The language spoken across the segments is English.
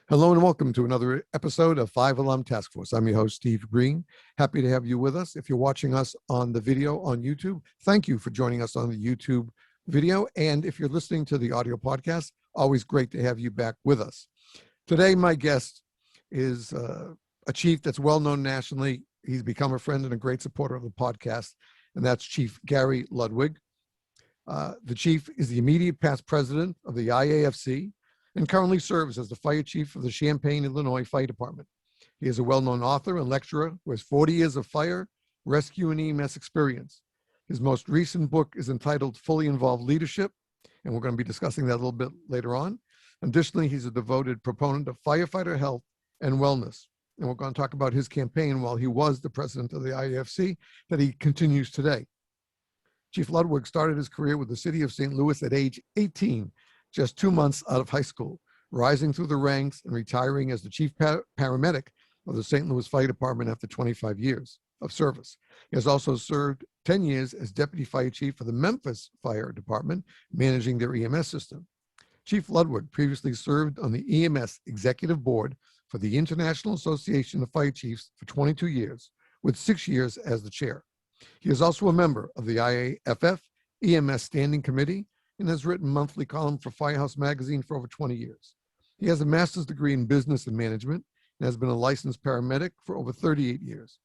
Hello and welcome to another episode of Five Alarm Task Force. I'm your host, Steve Green. Happy to have you with us. If you're watching us on the video on YouTube, thank you for joining us on the YouTube video. And if you're listening to the audio podcast, always great to have you back with us. Today, my guest is a chief that's well known nationally. He's become a friend and a great supporter of the podcast, and that's Chief Gary Ludwig. The chief is the immediate past president of the IAFC, and currently serves as the fire chief of the Champagne, Illinois Fire Department. He is a well-known author and lecturer who has 40 years of fire, rescue, and EMS experience. His most recent book is entitled Fully Involved Leadership, and we're going to be discussing that a little bit later on. Additionally, he's a devoted proponent of firefighter health and wellness. And we're going to talk about his campaign while he was the president of the IAFC that he continues today. Chief Ludwig started his career with the city of St. Louis at age 18, just 2 months out of high school, rising through the ranks and retiring as the chief paramedic of the St. Louis Fire Department after 25 years of service. He has also served 10 years as deputy fire chief for the Memphis Fire Department, managing their EMS system. Chief Ludwig previously served on the EMS executive board for the International Association of Fire Chiefs for 22 years, with 6 years as the chair. He is also a member of the IAFF EMS Standing Committee and has written monthly column for FIREHOUSE Magazine for over 20 years. He has a master's degree in business and management and has been a licensed paramedic for over 38 years.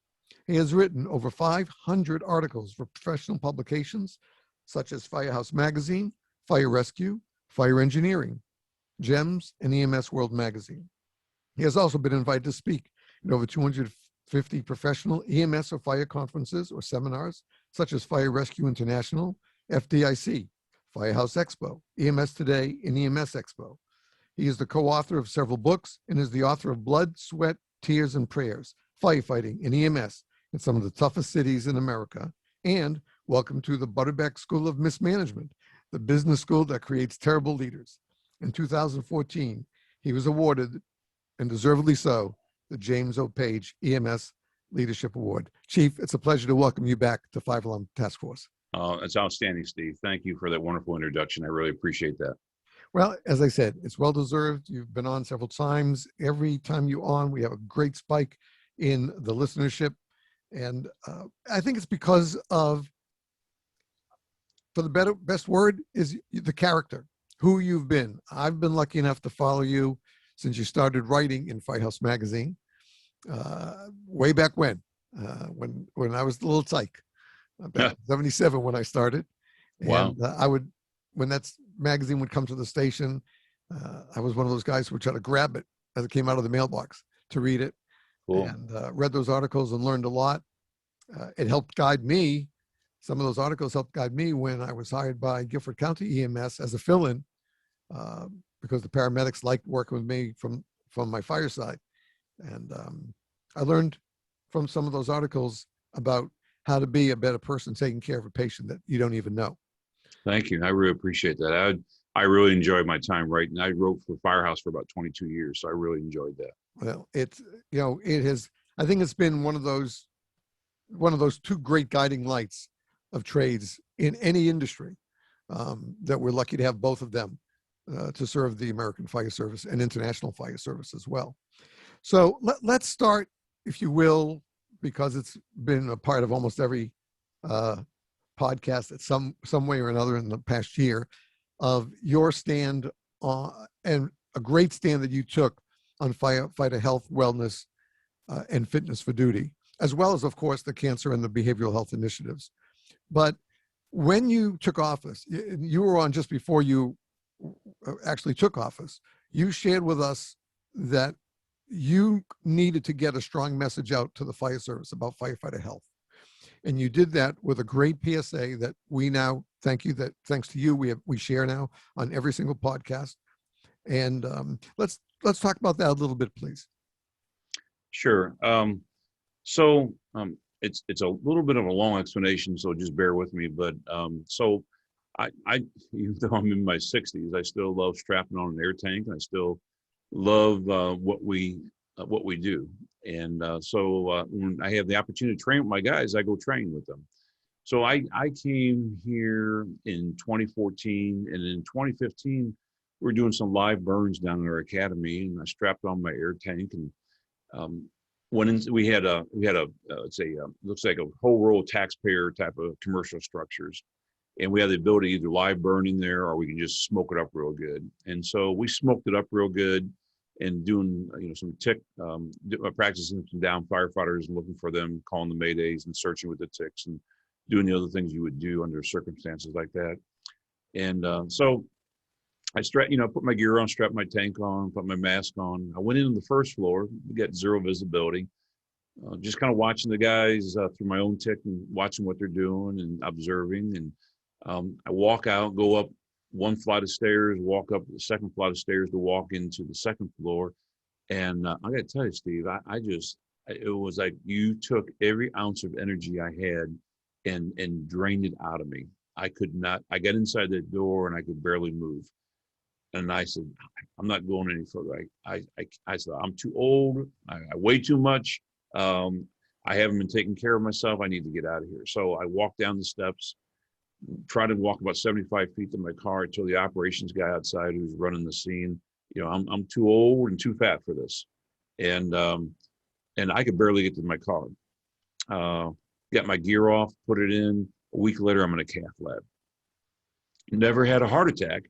He has written over 500 articles for professional publications such as FIREHOUSE Magazine, Fire Rescue, Fire Engineering, GEMS, and EMS World Magazine. He has also been invited to speak in over 250 professional EMS or fire conferences or seminars, such as Fire Rescue International, FDIC, Firehouse Expo, EMS Today, and EMS Expo. He is the co-author of several books and is the author of Blood, Sweat, Tears, and Prayers, Firefighting and EMS in some of the toughest cities in America, and Welcome to the Butterbeck School of Mismanagement, the business school that creates terrible leaders. In 2014, he was awarded, and deservedly so, the James O. Page EMS Leadership Award. Chief, it's a pleasure to welcome you back to Five Alarm Task Force. It's outstanding, Steve. Thank you for that wonderful introduction. I really appreciate that. Well, as I said, it's well-deserved. You've been on several times. Every time you're on, we have a great spike in the listenership. And I think it's because of, for the best word, is the character, who you've been. I've been lucky enough to follow you since you started writing in Firehouse Magazine, way back when I was a little tyke. About 77 when I started. Wow. And when that magazine would come to the station, I was one of those guys who would try to grab it as it came out of the mailbox to read it. Cool. And read those articles and learned a lot. It helped guide me. Some of those articles helped guide me when I was hired by Guilford County EMS as a fill-in, because the paramedics liked working with me from my fireside. And I learned from some of those articles about how to be a better person taking care of a patient that you don't even know. Thank you. I really appreciate that. I really enjoyed my time writing. I wrote for Firehouse for about 22 years, so I really enjoyed that. Well, it has, I think it's been one of those two great guiding lights of trades in any industry, that we're lucky to have both of them to serve the American Fire Service and International Fire Service as well. So let's start, if you will, because it's been a part of almost every podcast at some way or another in the past year, of your stand and a great stand that you took on firefighter health, wellness, and fitness for duty, as well as, of course, the cancer and the behavioral health initiatives. But when you took office, you were on just before you actually took office, you shared with us that you needed to get a strong message out to the fire service about firefighter health. And you did that with a great PSA that we now, thanks to you, we share now on every single podcast. And let's talk about that a little bit, please. Sure. It's a little bit of a long explanation, so just bear with me. But so I even though I'm in my 60s, I still love strapping on an air tank. I still love what we do. And so when I have the opportunity to train with my guys, I go train with them. So I came here in 2014, and in 2015, we were doing some live burns down in our academy, and I strapped on my air tank and went in. We had a it's a looks like a whole row of taxpayer type of commercial structures, and we had the ability to either live burn in there or we can just smoke it up real good. And so we smoked it up real good, and doing some practicing some down firefighters and looking for them, calling the maydays and searching with the ticks and doing the other things you would do under circumstances like that. And so I put my gear on, strapped my tank on, put my mask on. I went in on the first floor, got zero visibility, just kind of watching the guys through my own tick and watching what they're doing and observing. And I walk out, go up one flight of stairs, walk up the second flight of stairs to walk into the second floor. And I got to tell you, Steve, it was like you took every ounce of energy I had and drained it out of me. I could not. I got inside that door and I could barely move. And I said, I'm not going any further. I said, I'm too old. I weigh too much. I haven't been taking care of myself. I need to get out of here. So I walked down the steps, tried to walk about 75 feet to my car until the operations guy outside who's running the scene, I'm too old and too fat for this. And I could barely get to my car. Got my gear off, put it in. A week later, I'm in a cath lab. Never had a heart attack,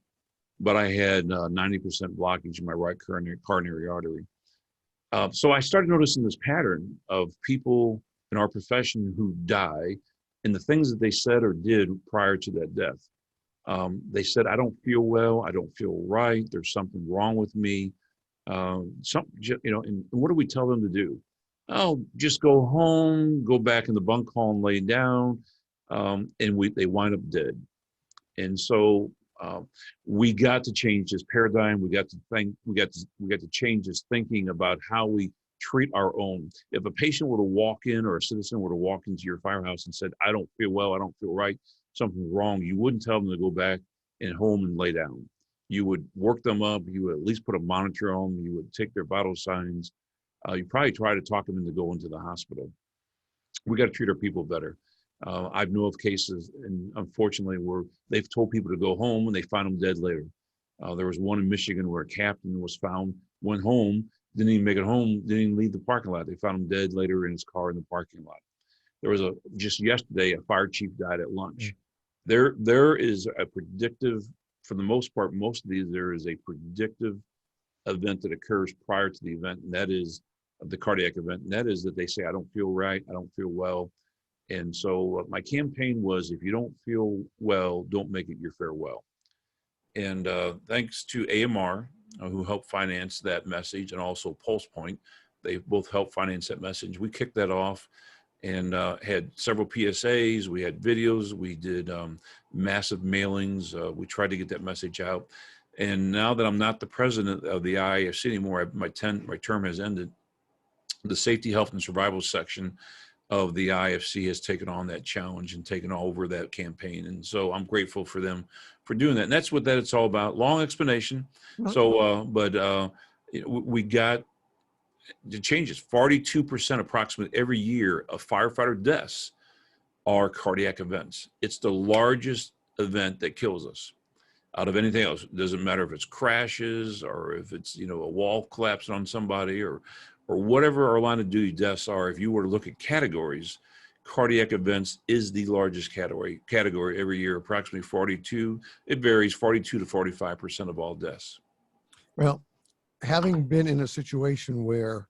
but I had 90% blockage in my right coronary artery. So I started noticing this pattern of people in our profession who die and the things that they said or did prior to that death. They said, I don't feel well. I don't feel right. There's something wrong with me. And what do we tell them to do? Oh, just go home, go back in the bunk hall and lay down. And they wind up dead. And so we got to change this paradigm. We got to change this thinking about how we treat our own. If a patient were to walk in or a citizen were to walk into your firehouse and said, I don't feel well, I don't feel right, something's wrong, you wouldn't tell them to go back and home and lay down. You would work them up. You would at least put a monitor on them. You would take their vital signs. You probably try to talk them into going to the hospital. We got to treat our people better. I know of cases, and unfortunately, where they've told people to go home and they find them dead later. There was one in Michigan where a captain was found, went home, didn't even make it home, didn't even leave the parking lot. They found him dead later in his car in the parking lot. There was just yesterday, a fire chief died at lunch. There is a predictive, for the most part, most of these, there is a predictive event that occurs prior to the event, and that is the cardiac event. And that is that they say, I don't feel right, I don't feel well. And so my campaign was, if you don't feel well, don't make it your farewell. And thanks to AMR, who helped finance that message, and also Pulse Point, they both helped finance that message. We kicked that off and had several PSAs. We had videos. We did massive mailings. We tried to get that message out. And now that I'm not the president of the IAFC anymore, my term has ended. The Safety, Health, and Survival section of the IFC has taken on that challenge and taken over that campaign. And so I'm grateful for them for doing that. And that's what it's all about. Long explanation. So, we got the changes. 42% approximately every year of firefighter deaths are cardiac events. It's the largest event that kills us out of anything else. It doesn't matter if it's crashes or if it's, a wall collapsing on somebody or whatever our line of duty deaths are. If you were to look at categories, cardiac events is the largest category every year, approximately 42. It varies, 42 to 45% of all deaths. Well, having been in a situation where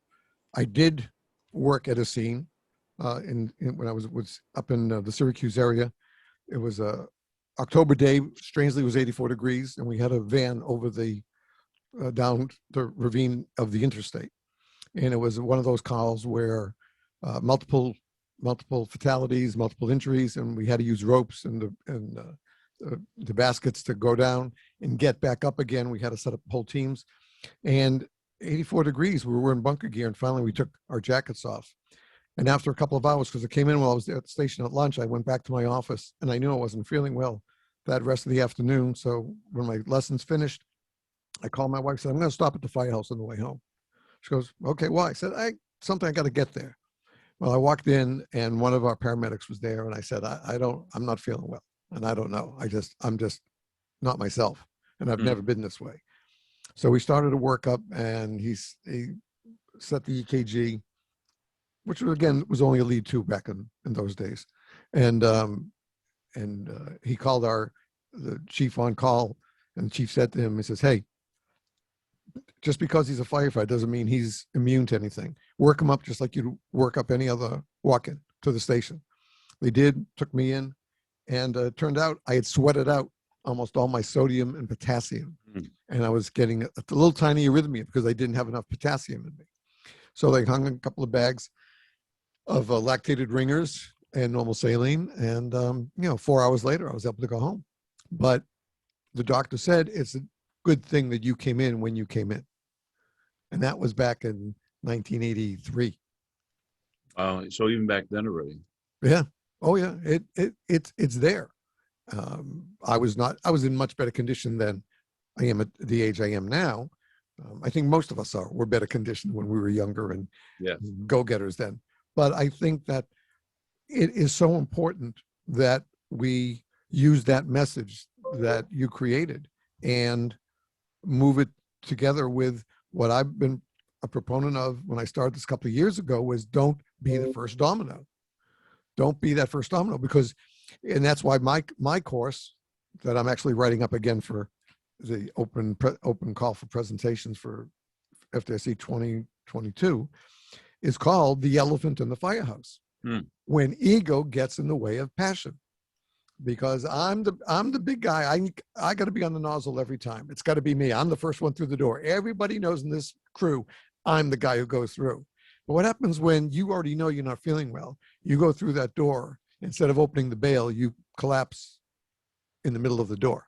I did work at a scene when I was up in the Syracuse area, it was a October day. Strangely, it was 84 degrees, and we had a van over the down the ravine of the interstate. And it was one of those calls where multiple fatalities, multiple injuries, and we had to use ropes and the baskets to go down and get back up again. We had to set up whole teams. And 84 degrees, we were in bunker gear, and finally we took our jackets off. And after a couple of hours, because it came in while I was at the station at lunch, I went back to my office, and I knew I wasn't feeling well that rest of the afternoon. So when my lessons finished, I called my wife and said, I'm going to stop at the firehouse on the way home. She goes, okay, why? I said, I got to get there. Well, I walked in and one of our paramedics was there, and I said, I'm not feeling well, and I don't know. I'm just not myself, and I've never been this way. So we started a workup, and he set the EKG, which again was only a lead 2 back in those days. And he called the chief on call, and the chief said to him, he says, "Hey, just because he's a firefighter doesn't mean he's immune to anything. Work him up just like you work up any other walk-in to the station." They did, took me in, and it turned out I had sweated out almost all my sodium and potassium. And I was getting a little tiny arrhythmia because I didn't have enough potassium in me. So they hung a couple of bags of lactated ringers and normal saline. And, 4 hours later, I was able to go home. But the doctor said, it's a good thing that you came in when you came in. And that was back in 1983. So even back then already. Yeah. Oh yeah. It's there. I was in much better condition than I am at the age I am now. I think most of us were better conditioned when we were younger and go-getters then. But I think that it is so important that we use that message that you created and move it together with what I've been a proponent of when I started this a couple of years ago, was don't be the first domino. Don't be that first domino, and that's why my course that I'm actually writing up again for the open call for presentations for FDIC 2022 is called The Elephant in the Firehouse. When ego gets in the way of passion. Because I'm the big guy. I got to be on the nozzle every time. It's got to be me. I'm the first one through the door. Everybody knows in this crew, I'm the guy who goes through. But what happens when you already know you're not feeling well? You go through that door. Instead of opening the bail, you collapse in the middle of the door.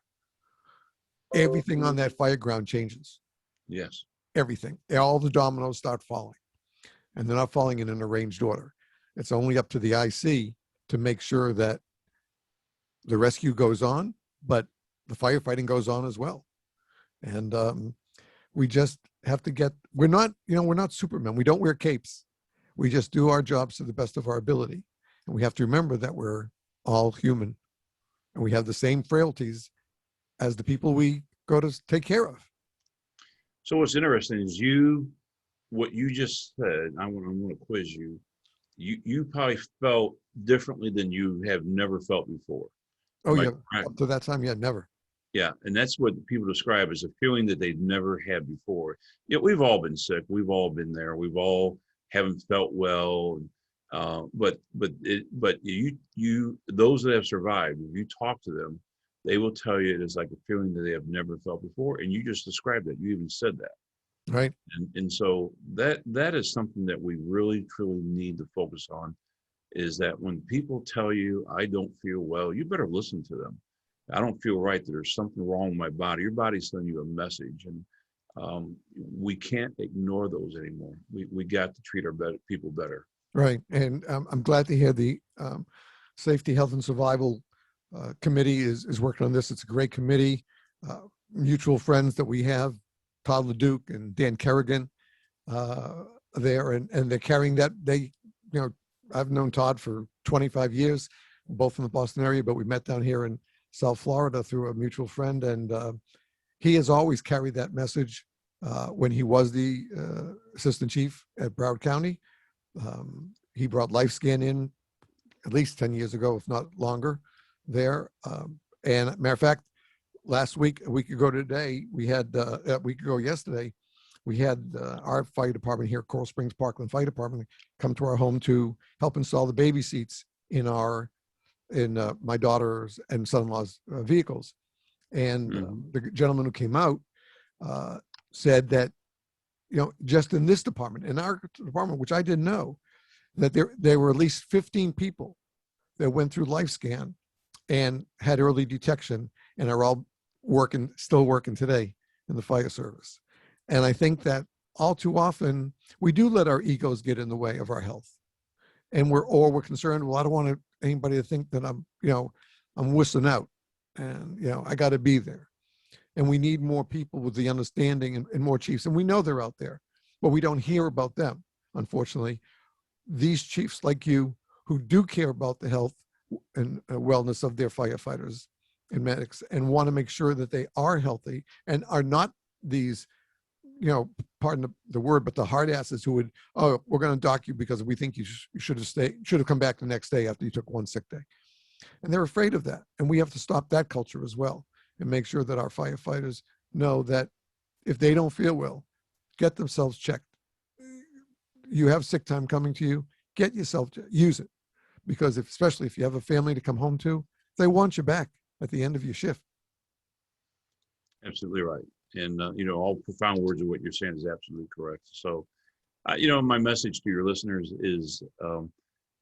Everything on that fire ground changes. Yes. Everything. All the dominoes start falling. And they're not falling in an arranged order. It's only up to the IC to make sure that the rescue goes on, but the firefighting goes on as well. And we just have to we're not Supermen. We don't wear capes. We just do our jobs to the best of our ability. And we have to remember that we're all human and we have the same frailties as the people we go to take care of. So what's interesting is what you just said, I want to quiz you. You probably felt differently than you have never felt before. Oh, yeah. Up to that time, yeah, never. Yeah, and that's what people describe as a feeling that they've never had before. We've all been sick. We've all been there. We've all haven't felt well. But you those that have survived, if you talk to them, they will tell you it is like a feeling that they have never felt before. And you just described that. You even said that. Right. And so that is something that we really, truly need to focus on, is that when people tell you, I don't feel well, you better listen to them. I don't feel right. There's something wrong with my body. Your body's sending you a message. And we can't ignore those anymore. We got to treat our people better. Right. And I'm glad to hear the Safety, Health, and Survival Committee is working on this. It's a great committee. Mutual friends that we have, Todd LeDuc and Dan Kerrigan there, and they're carrying that. I've known Todd for 25 years, both in the Boston area, but we met down here in South Florida through a mutual friend. And he has always carried that message when he was the assistant chief at Broward County. He brought LifeScan in at least 10 years ago, if not longer there. And matter of fact, last week, a week ago yesterday, we had our fire department here, Coral Springs Parkland Fire Department, come to our home to help install the baby seats in my daughter's and son-in-law's vehicles. And the gentleman who came out said that, just in this department, in our department, which I didn't know, that there were at least 15 people that went through LifeScan and had early detection and are all still working today in the fire service. And I think that all too often we do let our egos get in the way of our health, and we're concerned. Well, I don't want anybody to think that I'm whistling out, and I got to be there. And we need more people with the understanding and more chiefs. And we know they're out there, but we don't hear about them. Unfortunately, these chiefs like you who do care about the health and wellness of their firefighters and medics and want to make sure that they are healthy and are not these pardon the word, but the hard asses who would, oh, we're going to dock you because we think you should have come back the next day after you took one sick day. And they're afraid of that. And we have to stop that culture as well and make sure that our firefighters know that if they don't feel well, get themselves checked. You have sick time coming to you, get yourself, use it. Because especially if you have a family to come home to, they want you back at the end of your shift. Absolutely right. And, all profound words of what you're saying is absolutely correct. So, my message to your listeners is,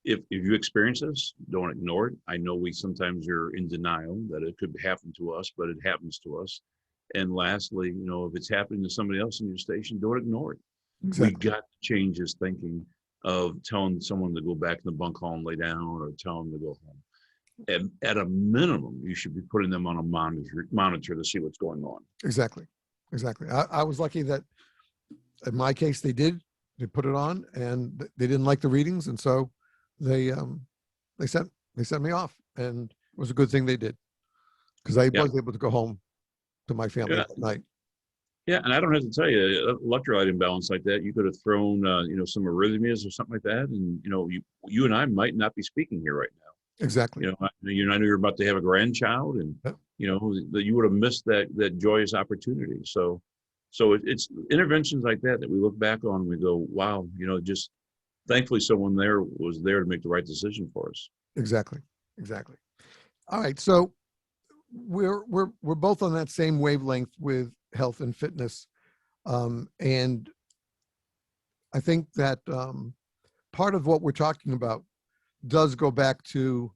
if you experience this, don't ignore it. I know we sometimes are in denial that it could happen to us, but it happens to us. And lastly, if it's happening to somebody else in your station, don't ignore it. Exactly. We got to change this thinking of telling someone to go back in the bunk hall and lay down, or telling them to go home. And at a minimum, you should be putting them on a monitor to see what's going on. Exactly. I was lucky that in my case, they put it on and they didn't like the readings. And so they sent me off, and it was a good thing they did, because I was able to go home to my family at night. Yeah, and I don't have to tell you, electrolyte imbalance like that, you could have thrown, some arrhythmias or something like that, and you and I might not be speaking here right now. Exactly. I know you're about to have a grandchild, and that you would have missed that joyous opportunity. So it's interventions like that we look back on and we go, wow, just thankfully someone there was there to make the right decision for us. Exactly. All right, so we're both on that same wavelength with health and fitness, and I think that part of what we're talking about does go back to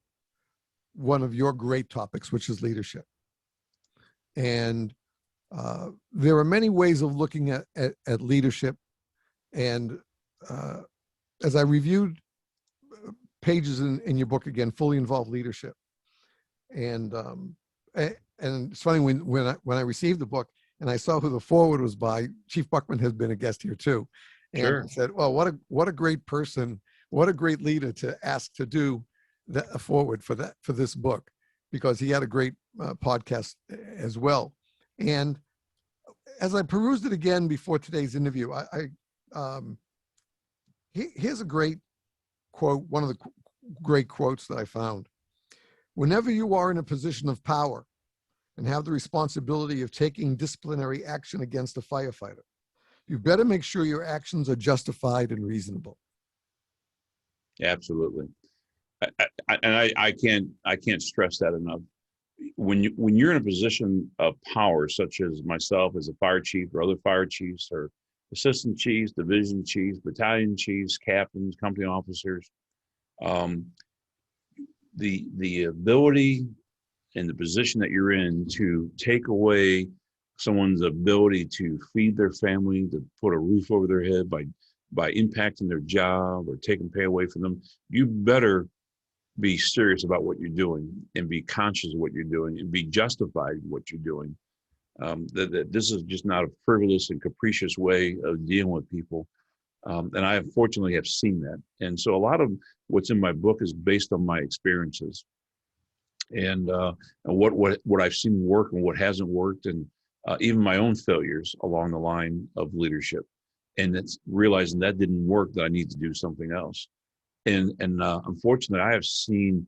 one of your great topics, which is leadership. And there are many ways of looking at leadership, and as I reviewed pages in your book, again, Fully Involved Leadership, and it's funny, when I received the book and I saw who the foreword was by, Chief Buckman has been a guest here too, and Sure. I said, well, what a great person, what a great leader to ask to do a foreword for this book, because he had a great podcast as well. And as I perused it again before today's interview, here's a great quote, one of the great quotes that I found. Whenever you are in a position of power and have the responsibility of taking disciplinary action against a firefighter, you better make sure your actions are justified and reasonable. Absolutely. I can't stress that enough. When you're in a position of power, such as myself as a fire chief or other fire chiefs or assistant chiefs, division chiefs, battalion chiefs, captains, company officers, the ability and the position that you're in to take away someone's ability to feed their family, to put a roof over their head by impacting their job or taking pay away from them, you better be serious about what you're doing and be conscious of what you're doing and be justified in what you're doing. That this is just not a frivolous and capricious way of dealing with people. And I unfortunately have seen that. And so a lot of what's in my book is based on my experiences and what I've seen work and what hasn't worked, and even my own failures along the line of leadership. And it's realizing that didn't work, that I need to do something else. And unfortunately, I have seen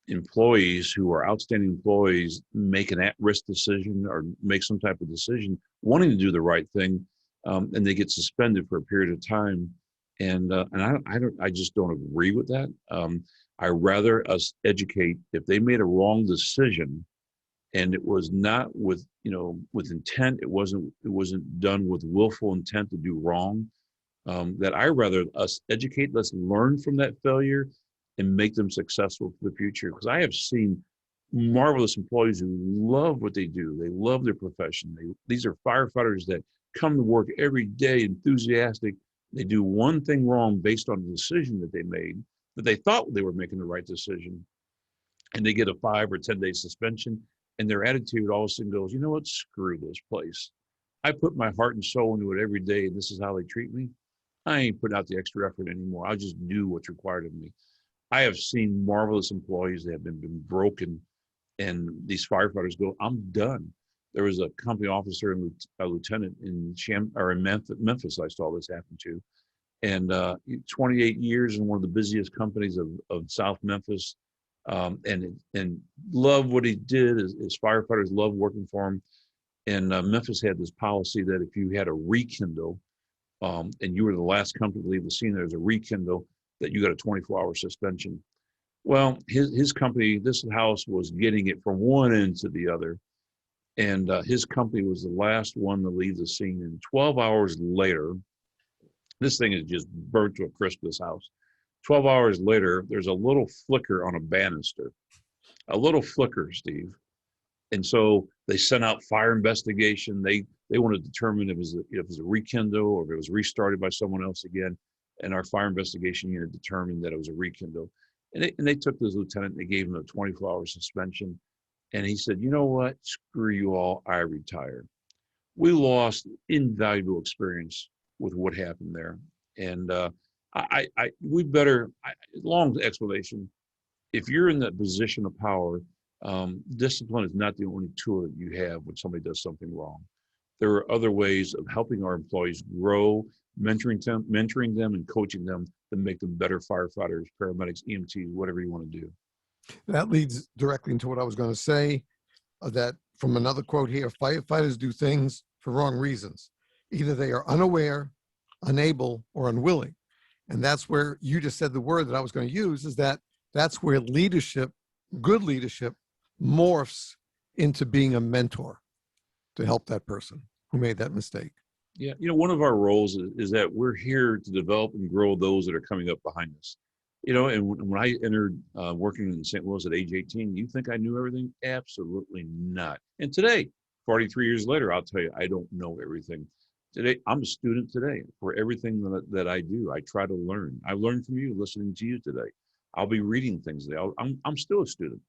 employees who are outstanding employees make an at-risk decision or make some type of decision wanting to do the right thing, and they get suspended for a period of time. And I just don't agree with that. I rather us educate. If they made a wrong decision, and it was not with intent, it wasn't done with willful intent to do wrong. That I rather us educate, let's learn from that failure and make them successful for the future. Because I have seen marvelous employees who love what they do. They love their profession. These are firefighters that come to work every day enthusiastic. They do one thing wrong based on a decision that they made, that they thought they were making the right decision, and they get a 5 or 10 day suspension, and their attitude all of a sudden goes, you know what, screw this place. I put my heart and soul into it every day, and this is how they treat me. I ain't putting out the extra effort anymore. I'll just do what's required of me. I have seen marvelous employees that have been broken, and these firefighters go, I'm done. There was a company officer and a lieutenant in Memphis. I saw this happen to, and 28 years in one of the busiest companies of South Memphis, and loved what he did. His firefighters loved working for him. And Memphis had this policy that if you had a rekindle, and you were the last company to leave the scene, there's a rekindle, that you got a 24-hour suspension. Well, his company, this house, was getting it from one end to the other. And his company was the last one to leave the scene. And 12 hours later, this thing is just burnt to a crisp, this house. 12 hours later, there's a little flicker on a banister. A little flicker, Steve. And so they sent out fire investigation. They want to determine if it was a rekindle or if it was restarted by someone else again. And our fire investigation unit determined that it was a rekindle. And they took this lieutenant and they gave him a 24-hour suspension. And he said, you know what? Screw you all. I retire. We lost invaluable experience with what happened there. And long explanation. If you're in that position of power, discipline is not the only tool that you have when somebody does something wrong. There are other ways of helping our employees grow, mentoring them and coaching them to make them better firefighters, paramedics, EMTs, whatever you want to do. That leads directly into what I was going to say, that from another quote here, firefighters do things for wrong reasons. Either they are unaware, unable, or unwilling. And that's where you just said the word that I was going to use, is that's where leadership, good leadership, morphs into being a mentor to help that person who made that mistake. Yeah, one of our roles is that we're here to develop and grow those that are coming up behind us. And when I entered working in St. Louis at age 18, you think I knew everything? Absolutely not. And today, 43 years later, I'll tell you, I don't know everything. Today, I'm a student today for everything that I do. I try to learn. I learned from you, listening to you today. I'll be reading things today. I'm still a student.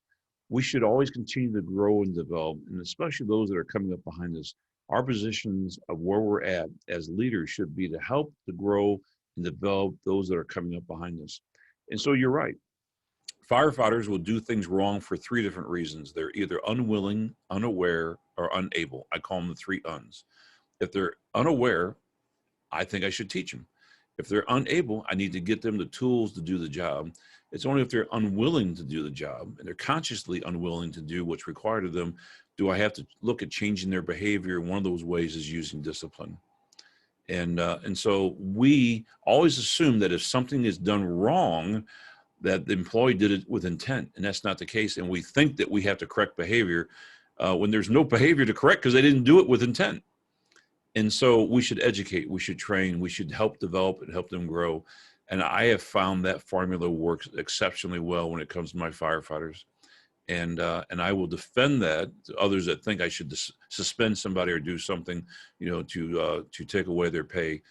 We should always continue to grow and develop, and especially those that are coming up behind us. Our positions of where we're at as leaders should be to help to grow and develop those that are coming up behind us. And so you're right. Firefighters will do things wrong for three different reasons. They're either unwilling, unaware, or unable. I call them the three uns. If they're unaware, I think I should teach them. If they're unable, I need to get them the tools to do the job. It's only if they're unwilling to do the job and they're consciously unwilling to do what's required of them, do I have to look at changing their behavior. One of those ways is using discipline. And so we always assume that if something is done wrong, that the employee did it with intent, and that's not the case. And we think that we have to correct behavior when there's no behavior to correct because they didn't do it with intent. And so we should educate, we should train, we should help develop and help them grow. And I have found that formula works exceptionally well when it comes to my firefighters. And I will defend that to others that think I should suspend somebody or do something, to take away their pay.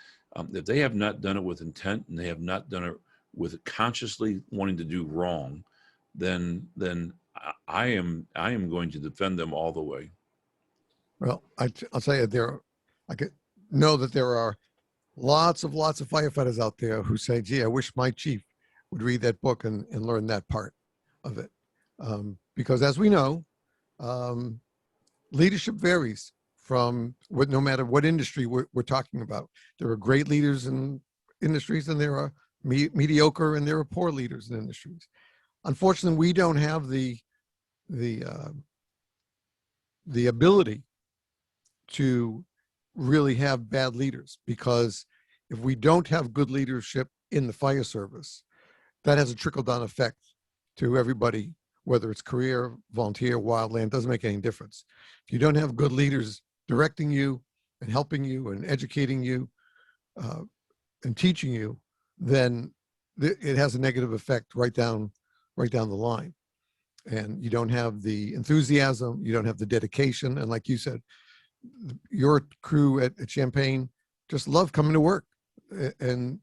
If they have not done it with intent and they have not done it with consciously wanting to do wrong, then I am going to defend them all the way. Well, I'll tell you, I could know that there are lots of firefighters out there who say, gee, I wish my chief would read that book and learn that part of it. Because as we know, leadership varies from no matter what industry we're talking about. There are great leaders in industries and there are mediocre and there are poor leaders in industries. Unfortunately, we don't have the ability to really have bad leaders, because if we don't have good leadership in the fire service, that has a trickle-down effect to everybody, whether it's career, volunteer, wildland, doesn't make any difference. If you don't have good leaders directing you and helping you and educating you and teaching you, then it has a negative effect right down the line. And you don't have the enthusiasm, you don't have the dedication, and like you said, your crew at Champagne just love coming to work, and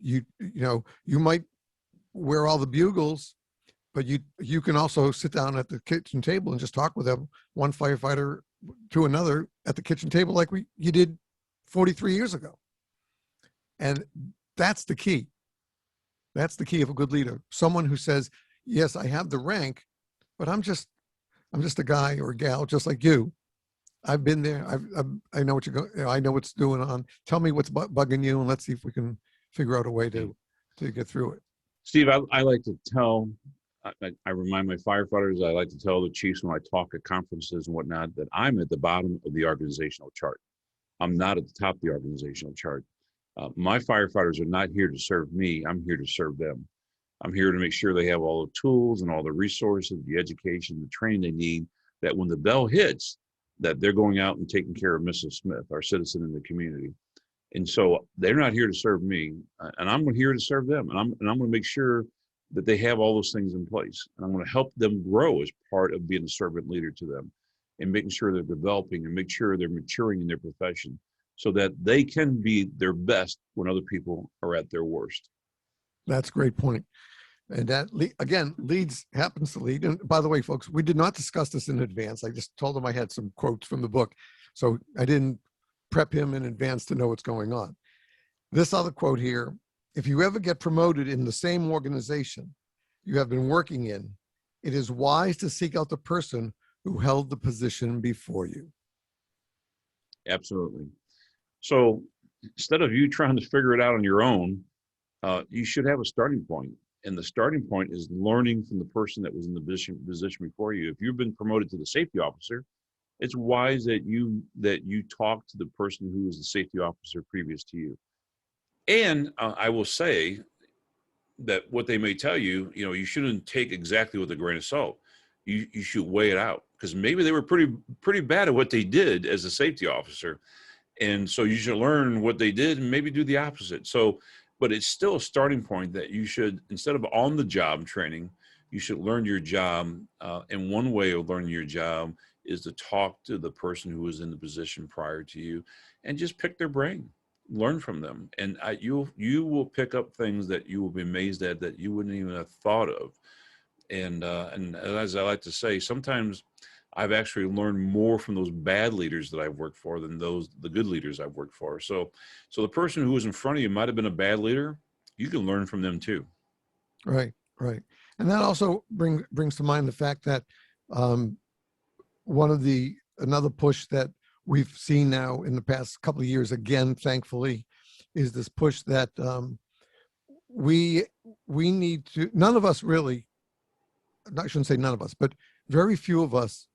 you might wear all the bugles, but you can also sit down at the kitchen table and just talk with them, one firefighter to another at the kitchen table like you did 43 years ago. And that's the key. That's the key of a good leader. Someone who says, yes, I have the rank, but I'm just a guy or a gal just like you. I've been there. I know what you're going. I know what's doing on. Tell me what's bugging you, and let's see if we can figure out a way to get through it. Steve, I like to tell, I remind my firefighters, I like to tell the chiefs when I talk at conferences and whatnot, that I'm at the bottom of the organizational chart. I'm not at the top of the organizational chart. My firefighters are not here to serve me. I'm here to serve them. I'm here to make sure they have all the tools and all the resources, the education, the training they need, that when the bell hits, that they're going out and taking care of Mrs. Smith, our citizen in the community. And so they're not here to serve me, and I'm here to serve them. And I'm going to make sure that they have all those things in place. And I'm going to help them grow as part of being a servant leader to them, and making sure they're developing and make sure they're maturing in their profession so that they can be their best when other people are at their worst. That's a great point. And that, again, happens to lead. And by the way, folks, we did not discuss this in advance. I just told him I had some quotes from the book. So I didn't prep him in advance to know what's going on. This other quote here: if you ever get promoted in the same organization you have been working in, it is wise to seek out the person who held the position before you. Absolutely. So instead of you trying to figure it out on your own, you should have a starting point. And the starting point is learning from the person that was in the position before you. If you've been promoted to the safety officer, it's wise that you talk to the person who was the safety officer previous to you. And I will say that what they may tell you, you shouldn't take exactly with a grain of salt. You should weigh it out, because maybe they were pretty bad at what they did as a safety officer. And so you should learn what they did and maybe do the opposite. So, but it's still a starting point that you should, instead of on the job training, you should learn your job. And one way of learning your job is to talk to the person who was in the position prior to you and just pick their brain, learn from them. And you will pick up things that you will be amazed at that you wouldn't even have thought of. And as I like to say, sometimes I've actually learned more from those bad leaders that I've worked for than the good leaders I've worked for. So the person who was in front of you might have been a bad leader. You can learn from them too. Right. And that also brings to mind the fact that another push that we've seen now in the past couple of years, again, thankfully, is this push that we need to, none of us really, I shouldn't say none of us, but very few of us,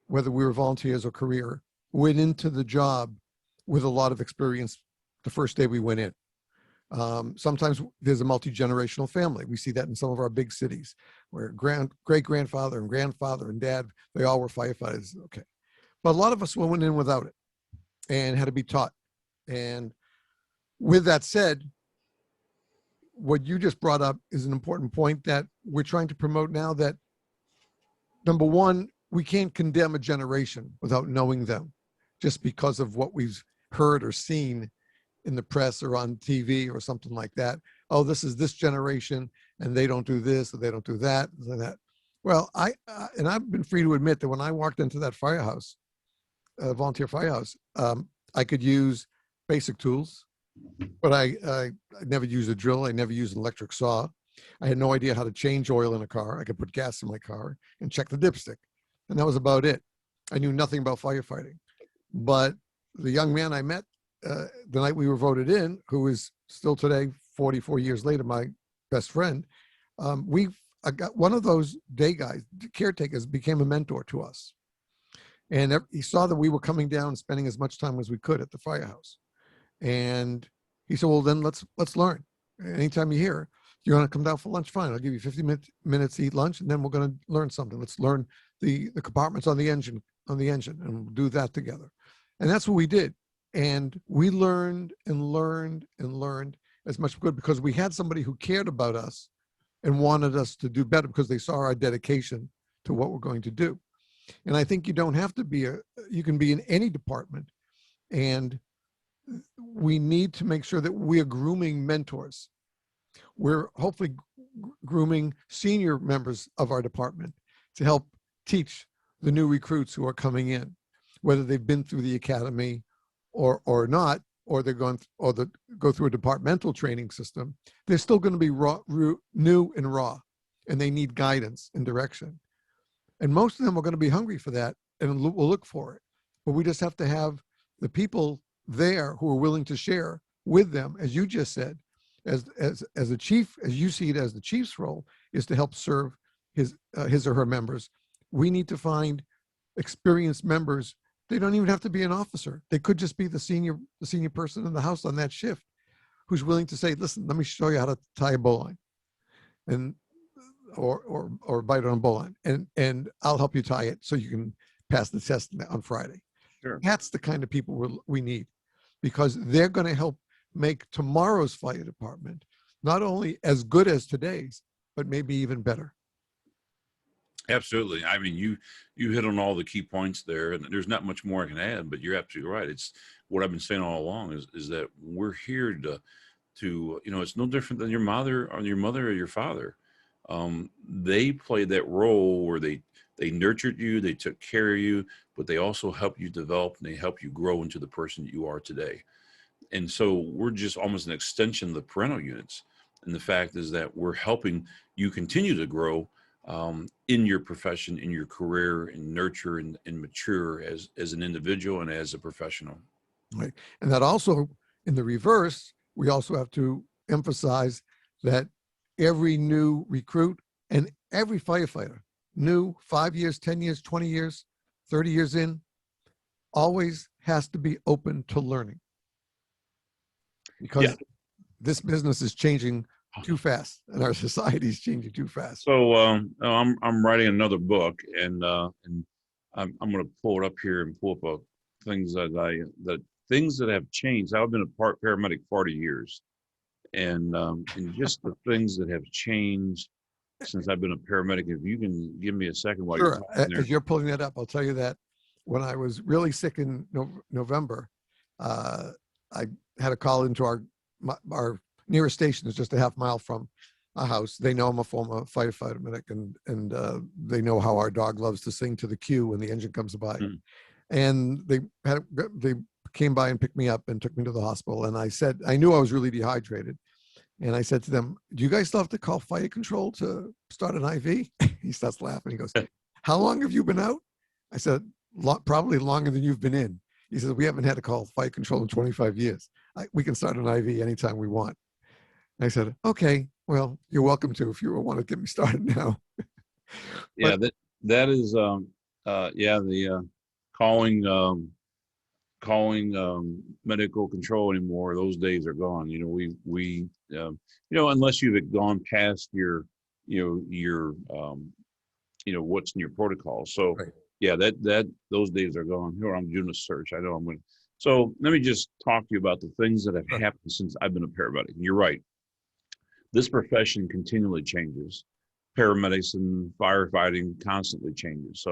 whether we were volunteers or career, went into the job with a lot of experience the first day we went in. Sometimes there's a multi-generational family. We see that in some of our big cities where great-grandfather and grandfather and dad, they all were firefighters. Okay. But a lot of us went in without it and had to be taught. And with that said, what you just brought up is an important point that we're trying to promote now, that number one, we can't condemn a generation without knowing them just because of what we've heard or seen in the press or on TV or something like that. Oh, this is this generation and they don't do this or they don't do that and that. Well, and I've been free to admit that when I walked into that firehouse, volunteer firehouse, I could use basic tools, but I never used a drill. I never used an electric saw. I had no idea how to change oil in a car. I could put gas in my car and check the dipstick. And that was about it. I knew nothing about firefighting. But the young man I met the night we were voted in, who is still today, 44 years later, my best friend, I got one of those day guys, caretakers, became a mentor to us. And he saw that we were coming down and spending as much time as we could at the firehouse. And he said, well, then let's learn. Anytime you're here, you're going to come down for lunch, fine. I'll give you 50 minutes to eat lunch, and then we're going to learn something. Let's learn the compartments on the engine, and we'll do that together. And that's what we did. And we learned and learned and learned as much as we could, because we had somebody who cared about us and wanted us to do better because they saw our dedication to what we're going to do. And I think you don't have to be you can be in any department, and we need to make sure that we're grooming mentors. We're hopefully grooming senior members of our department to help teach the new recruits who are coming in, whether they've been through the academy or not, or they're going go through a departmental training system. They're still going to be new and raw, and they need guidance and direction. And most of them are going to be hungry for that and will look for it. but we just have to have the people there who are willing to share with them, as you just said, as a chief, as you see it, as the chief's role is to help serve his or her members. We need to find experienced members. They don't even have to be an officer. They could just be the senior person in the house on that shift, who's willing to say, listen, let me show you how to tie a bowline, and or bite on a bowline, and I'll help you tie it so you can pass the test on Friday. Sure. That's the kind of people we need, because they're going to help make tomorrow's fire department not only as good as today's, but maybe even better. Absolutely. I mean, you hit on all the key points there, and there's not much more I can add, but you're absolutely right. It's what I've been saying all along is that we're here to it's no different than your mother or your father. They played that role where they nurtured you, they took care of you, but they also help you develop and they help you grow into the person you are today. And so we're just almost an extension of the parental units. And the fact is that we're helping you continue to grow in your profession, in your career, and nurture and mature as an individual and as a professional. Right. And that also, in the reverse, we also have to emphasize that every new recruit and every firefighter, new 5 years, 10 years, 20 years, 30 years in, always has to be open to learning. Because this business is changing too fast, and our society is changing too fast. So I'm writing another book, and I'm going to pull it up here and pull up things that have changed. I've been a paramedic 40 years, and just the things that have changed since I've been a paramedic. If you can give me a second while Sure. you're As you're pulling that up, I'll tell you that when I was really sick in November, I had a call into our nearest station is just a half mile from our house. They know I'm a former firefighter medic, and they know how our dog loves to sing to the cue when the engine comes by. Mm. And they came by and picked me up and took me to the hospital. And I said, I knew I was really dehydrated. And I said to them, do you guys still have to call fire control to start an IV? He starts laughing. He goes, how long have you been out? I said, probably longer than you've been in. He says, we haven't had to call fire control in 25 years. We can start an IV anytime we want. I said, okay, well, you're welcome to if you want to get me started now. Yeah, that is, calling medical control anymore. Those days are gone. We unless you've gone past your what's in your protocol. So right. Yeah, that those days are gone. Here I'm doing a search. I know I'm going to. So let me just talk to you about the things that have happened since I've been a paramedic. You're right. This profession continually changes. Paramedics and firefighting constantly changes.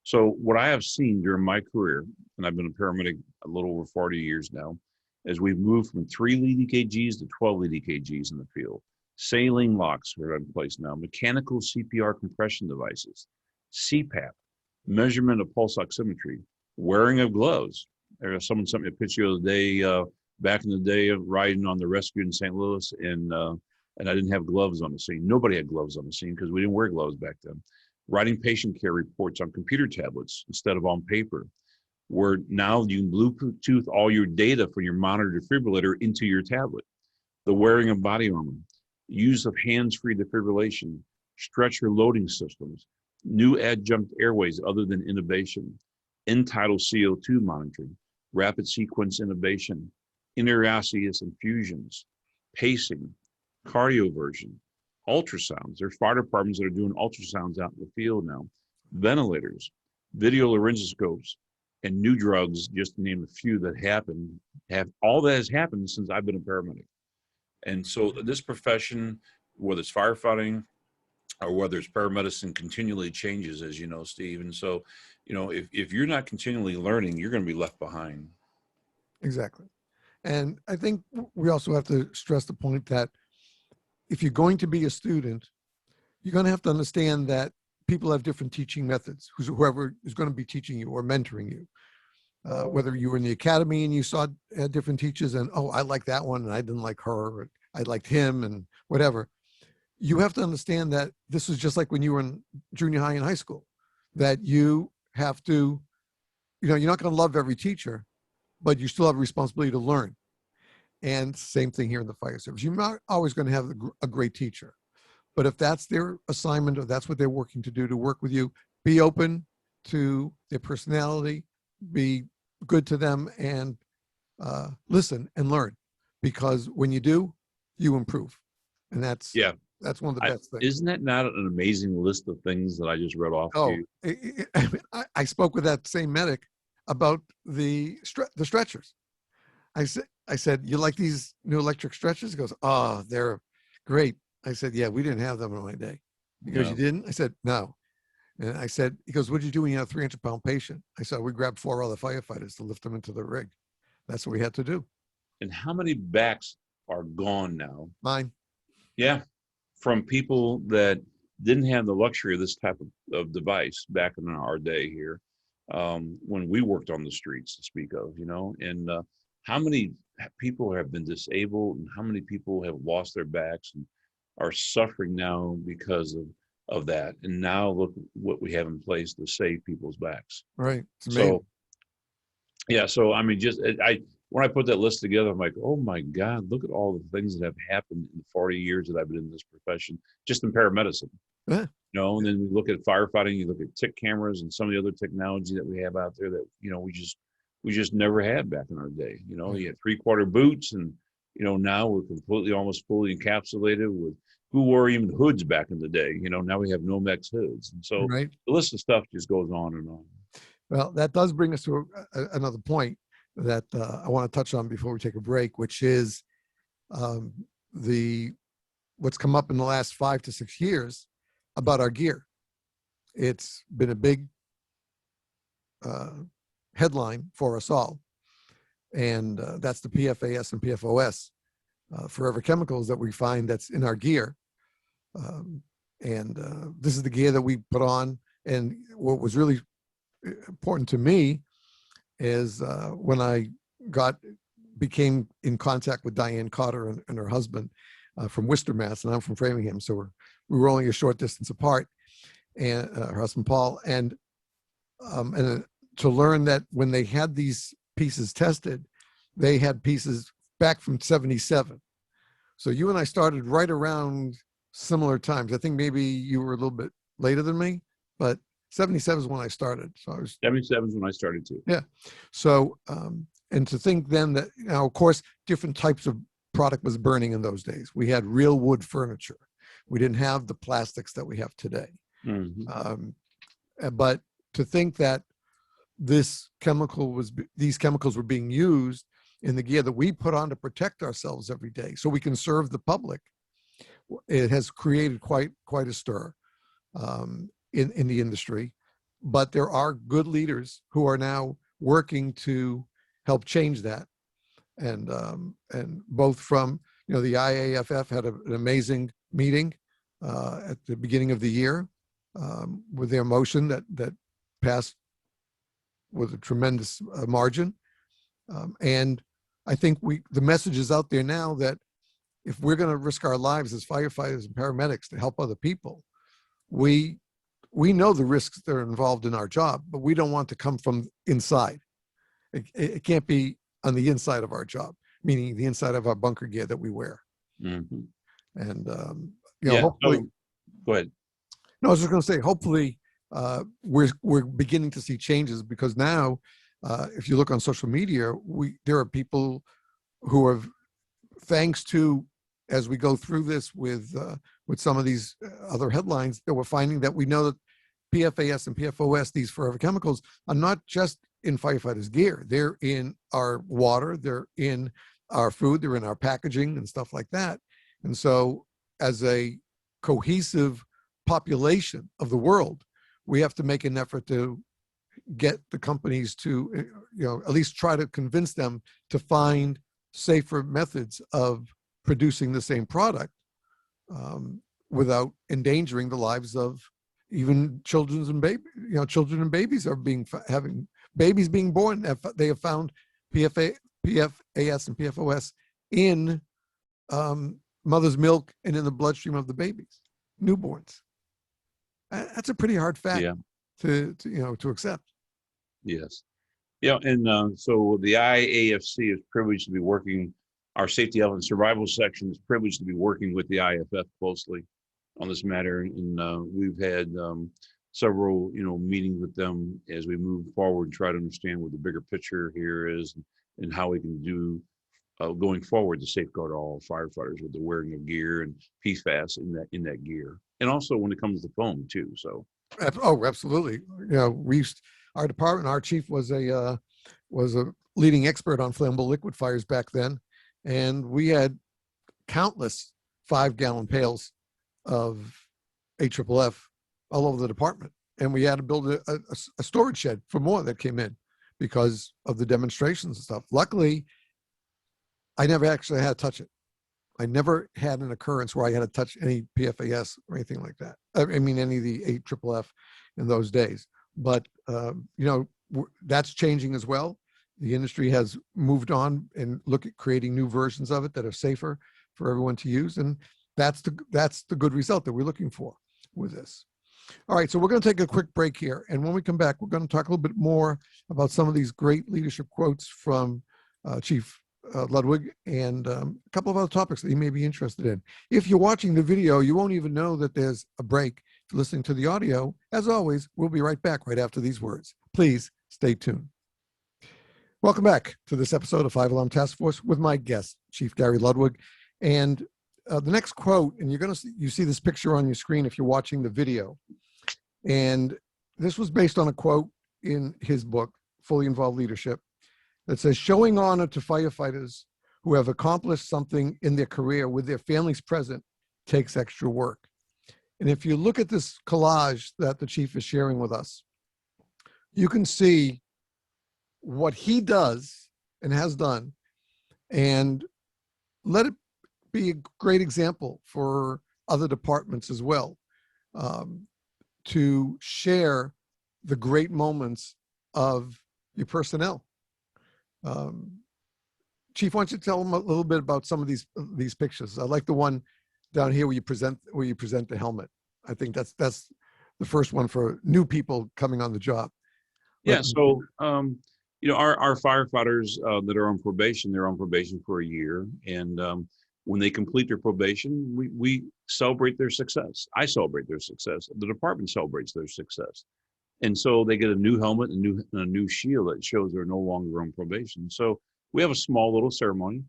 So what I have seen during my career, and I've been a paramedic a little over 40 years now, is we've moved from 3 lead EKGs to 12 lead EKGs in the field. Saline locks are in place now. Mechanical CPR compression devices, CPAP, measurement of pulse oximetry, wearing of gloves. Someone sent me a picture the other day, back in the day of riding on the rescue in St. Louis, and I didn't have gloves on the scene. Nobody had gloves on the scene because we didn't wear gloves back then. Writing patient care reports on computer tablets instead of on paper, where now you can Bluetooth all your data from your monitor defibrillator into your tablet. The wearing of body armor, use of hands-free defibrillation, stretcher loading systems, new adjunct airways other than intubation, end-tidal CO2 monitoring, rapid sequence intubation, interosseous infusions, pacing, cardioversion, ultrasounds. There's fire departments that are doing ultrasounds out in the field now, ventilators, video laryngoscopes, and new drugs, just to name a few that all that has happened since I've been a paramedic. And so this profession, whether it's firefighting or whether it's paramedicine, continually changes, as you know, Steve. And so, if you're not continually learning, you're going to be left behind. Exactly. And I think we also have to stress the point that if you're going to be a student, you're going to have to understand that people have different teaching methods, whoever is going to be teaching you or mentoring you. Whether you were in the academy and you saw different teachers and, oh, I like that one and I didn't like her, or I liked him and whatever. You have to understand that this is just like when you were in junior high and high school, that you have to you're not going to love every teacher, but you still have a responsibility to learn. And same thing here in the fire service. You're not always going to have a great teacher, but if that's their assignment or that's what they're working to do, to work with you, be open to their personality, be good to them, and listen and learn, because when you do, you improve. And that's one of the best things. Isn't that not an amazing list of things that I just read off to you? I spoke with that same medic about the stretchers. I said, you like these new electric stretchers? He goes, oh, they're great. I said, yeah, we didn't have them in my day. Because you didn't? I said, no. And I said, he goes, what did you do when you had a 300-pound patient? I said, we grabbed 4 other firefighters to lift them into the rig. That's what we had to do. And how many backs are gone now? Mine. Yeah. From people that didn't have the luxury of this type of device back in our day here, when we worked on the streets, to speak of, and how many people have been disabled and how many people have lost their backs and are suffering now because of that. And now look what we have in place to save people's backs. Right. So, yeah. So, I mean, when I put that list together, I'm like, oh my God, look at all the things that have happened in the 40 years that I've been in this profession, just in paramedicine. Yeah. And then we look at firefighting, you look at tick cameras and some of the other technology that we have out there that, we just never had back in our day. You had 3/4 boots, and, now we're completely, almost fully encapsulated with who wore even hoods back in the day. Now we have Nomex hoods. And so the list of stuff just goes on and on. Well, that does bring us to another point that I want to touch on before we take a break, which is what's come up in the last 5 to 6 years about our gear. It's been a big headline for us all, and that's the PFAS and PFOS, forever chemicals that we find that's in our gear. And this is the gear that we put on. And what was really important to me is when I became in contact with Diane Cotter and her husband from Worcester, Mass, and I'm from Framingham, so we were only a short distance apart, and her husband Paul, and to learn that when they had these pieces tested, they had pieces back from 77. So you and I started right around similar times. I think maybe you were a little bit later than me, but 77 is when I started. So 77 is when I started too. Yeah. So, and to think then that, of course, different types of product was burning in those days. We had real wood furniture. We didn't have the plastics that we have today. Mm-hmm. But to think that these chemicals were being used in the gear that we put on to protect ourselves every day so we can serve the public, it has created quite a stir in the industry. But there are good leaders who are now working to help change that. And both from, the IAFF had an amazing meeting at the beginning of the year with their motion that passed with a tremendous margin. And I think the message is out there now that if we're going to risk our lives as firefighters and paramedics to help other people, we know the risks that are involved in our job, but we don't want to come from inside. It can't be on the inside of our job, meaning the inside of our bunker gear that we wear. Mm-hmm. And, hopefully. Go ahead. No, I was just going to say, hopefully we're beginning to see changes, because now, if you look on social media, there are people who have, thanks to, as we go through this with some of these other headlines, that we're finding that we know that PFAS and PFOS, these forever chemicals, are not just in firefighters' gear. They're in our water, they're in our food, they're in our packaging and stuff like that. And so as a cohesive population of the world, we have to make an effort to get the companies to, at least try to convince them to find safer methods of producing the same product without endangering the lives of even children and babies are having babies being born. They have found PFAS and PFOS in mother's milk and in the bloodstream of the babies, newborns. That's a pretty hard fact to accept. Yes. Yeah, and so the IAFC is privileged to be working. Our safety, health, and survival section is privileged to be working with the IFF closely on this matter, and we've had several, meetings with them as we move forward and try to understand what the bigger picture here is, and how we can do going forward to safeguard all firefighters with the wearing of gear and PFAS in that gear, and also when it comes to foam too. So Oh, absolutely. Our department, our chief was a leading expert on flammable liquid fires back then, and we had countless 5-gallon pails of AFFF all over the department, and we had to build a storage shed for more that came in because of the demonstrations and stuff. Luckily, I never actually had to touch it. I never had an occurrence where I had to touch any PFAS or anything like that. I mean, any of the AFFF in those days. But, that's changing as well. The industry has moved on and look at creating new versions of it that are safer for everyone to use. And that's the good result that we're looking for with this. All right, so we're going to take a quick break here. And when we come back, we're going to talk a little bit more about some of these great leadership quotes from Chief Ludwig, and a couple of other topics that you may be interested in. If you're watching the video, you won't even know that there's a break. If you're listening to the audio, as always, we'll be right back right after these words. Please stay tuned. Welcome back to this episode of 5 Alarm Task Force with my guest, Chief Gary Ludwig. And the next quote, and you see this picture on your screen if you're watching the video. And this was based on a quote in his book, Fully Involved Leadership, that says, showing honor to firefighters who have accomplished something in their career with their families present takes extra work. And if you look at this collage that the chief is sharing with us, you can see what he does and has done, and let it be a great example for other departments as well, to share the great moments of your personnel. Chief, why don't you tell them a little bit about some of these pictures? I like the one down here where you present the helmet. I think that's the first one for new people coming on the job. yeah, so our firefighters that are on probation, they're on probation for a year, and when they complete their probation, we celebrate their success. I celebrate their success. The department celebrates their success. And so they get a new helmet and a new shield that shows they're no longer on probation. So we have a small little ceremony,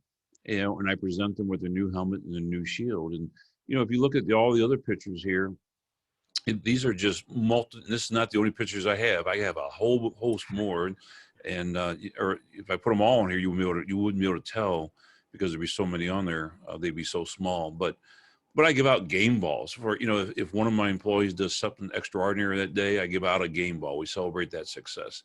and I present them with a new helmet and a new shield. And, if you look at all the other pictures here, these are just this is not the only pictures I have. I have a whole host more. And or if I put them all on here, you wouldn't be able to tell because there'd be so many on there. They'd be so small. But I give out game balls for, if one of my employees does something extraordinary that day, I give out a game ball. We celebrate that success.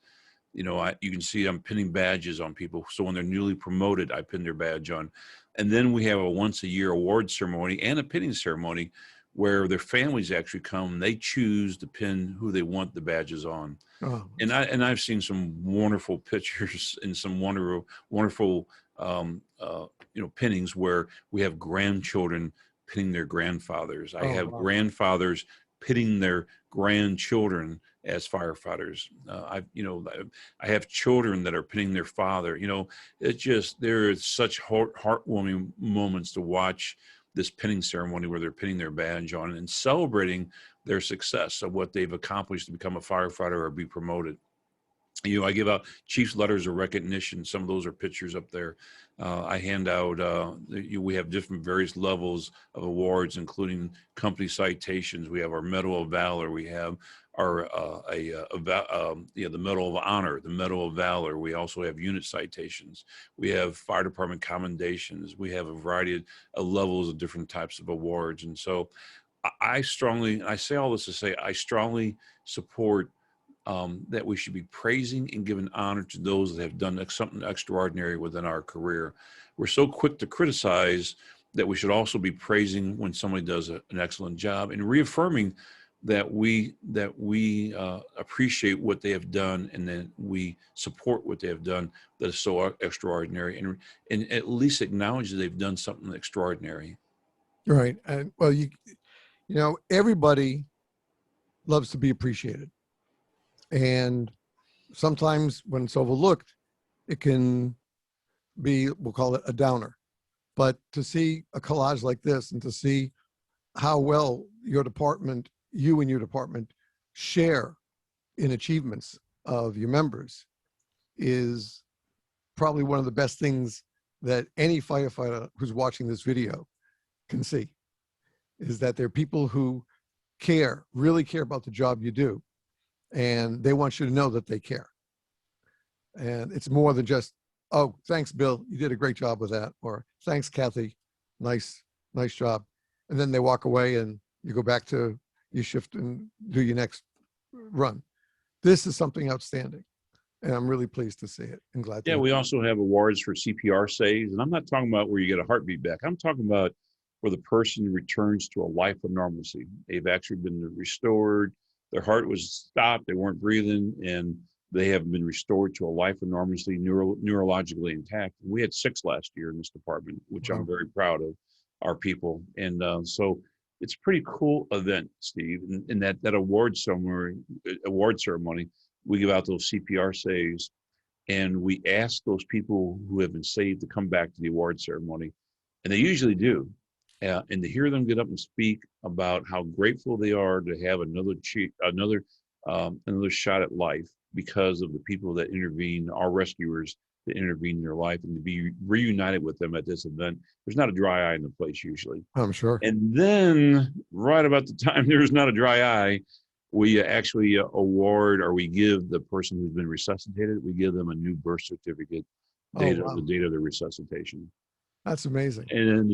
You can see I'm pinning badges on people. So when they're newly promoted, I pin their badge on. And then we have a once a year award ceremony and a pinning ceremony where their families actually come. They choose to pin who they want the badges on. Oh. And I've seen some wonderful pictures and some wonderful pinnings where we have grandchildren pinning their grandfathers. I have grandfathers pitting their grandchildren as firefighters. I have children that are pinning their father. There is such heartwarming moments to watch this pinning ceremony where they're pinning their badge on and celebrating their success of what they've accomplished to become a firefighter or be promoted. I give out chief's letters of recognition. Some of those are pictures up there. I hand out, we have different various levels of awards, including company citations. We have our Medal of Valor. We have our, the Medal of Honor, the Medal of Valor. We also have unit citations. We have fire department commendations. We have a variety of levels of different types of awards. And so I say all this to say, I strongly support that we should be praising and giving honor to those that have done something extraordinary within our career. We're so quick to criticize that we should also be praising when somebody does an excellent job and reaffirming that we appreciate what they have done and that we support what they have done that is so extraordinary and at least acknowledge that they've done something extraordinary. Right. And well, everybody loves to be appreciated. And sometimes when it's overlooked, it can be, we'll call it a downer. But to see a collage like this and to see how well your department, you and your department share in achievements of your members is probably one of the best things that any firefighter who's watching this video can see, is that there are people who care, really care about the job you do, and they want you to know that they care. And it's more than just, oh, thanks, Bill, you did a great job with that, or thanks, Kathy, nice job. And then they walk away and you go back to your shift and do your next run. This is something outstanding, and I'm really pleased to see it and glad to. Yeah, we also have awards for CPR Saves, and I'm not talking about where you get a heartbeat back. I'm talking about where the person returns to a life of normalcy. They've actually been restored. Their heart was stopped. They weren't breathing, and they have been restored to a life of normalcy, neurologically intact. We had 6 last year in this department, which I'm very proud of our people. And so it's a pretty cool event, Steve. And that award ceremony, we give out those CPR saves, and we ask those people who have been saved to come back to the award ceremony, and they usually do. And to hear them get up and speak about how grateful they are to have another shot at life because of the people that intervene, our rescuers that intervene in their life, and to be reunited with them at this event. There's not a dry eye in the place usually. I'm sure. And then right about the time there's not a dry eye, we actually award, or we give the person who's been resuscitated, we give them a new birth certificate, the date of the resuscitation. That's amazing. And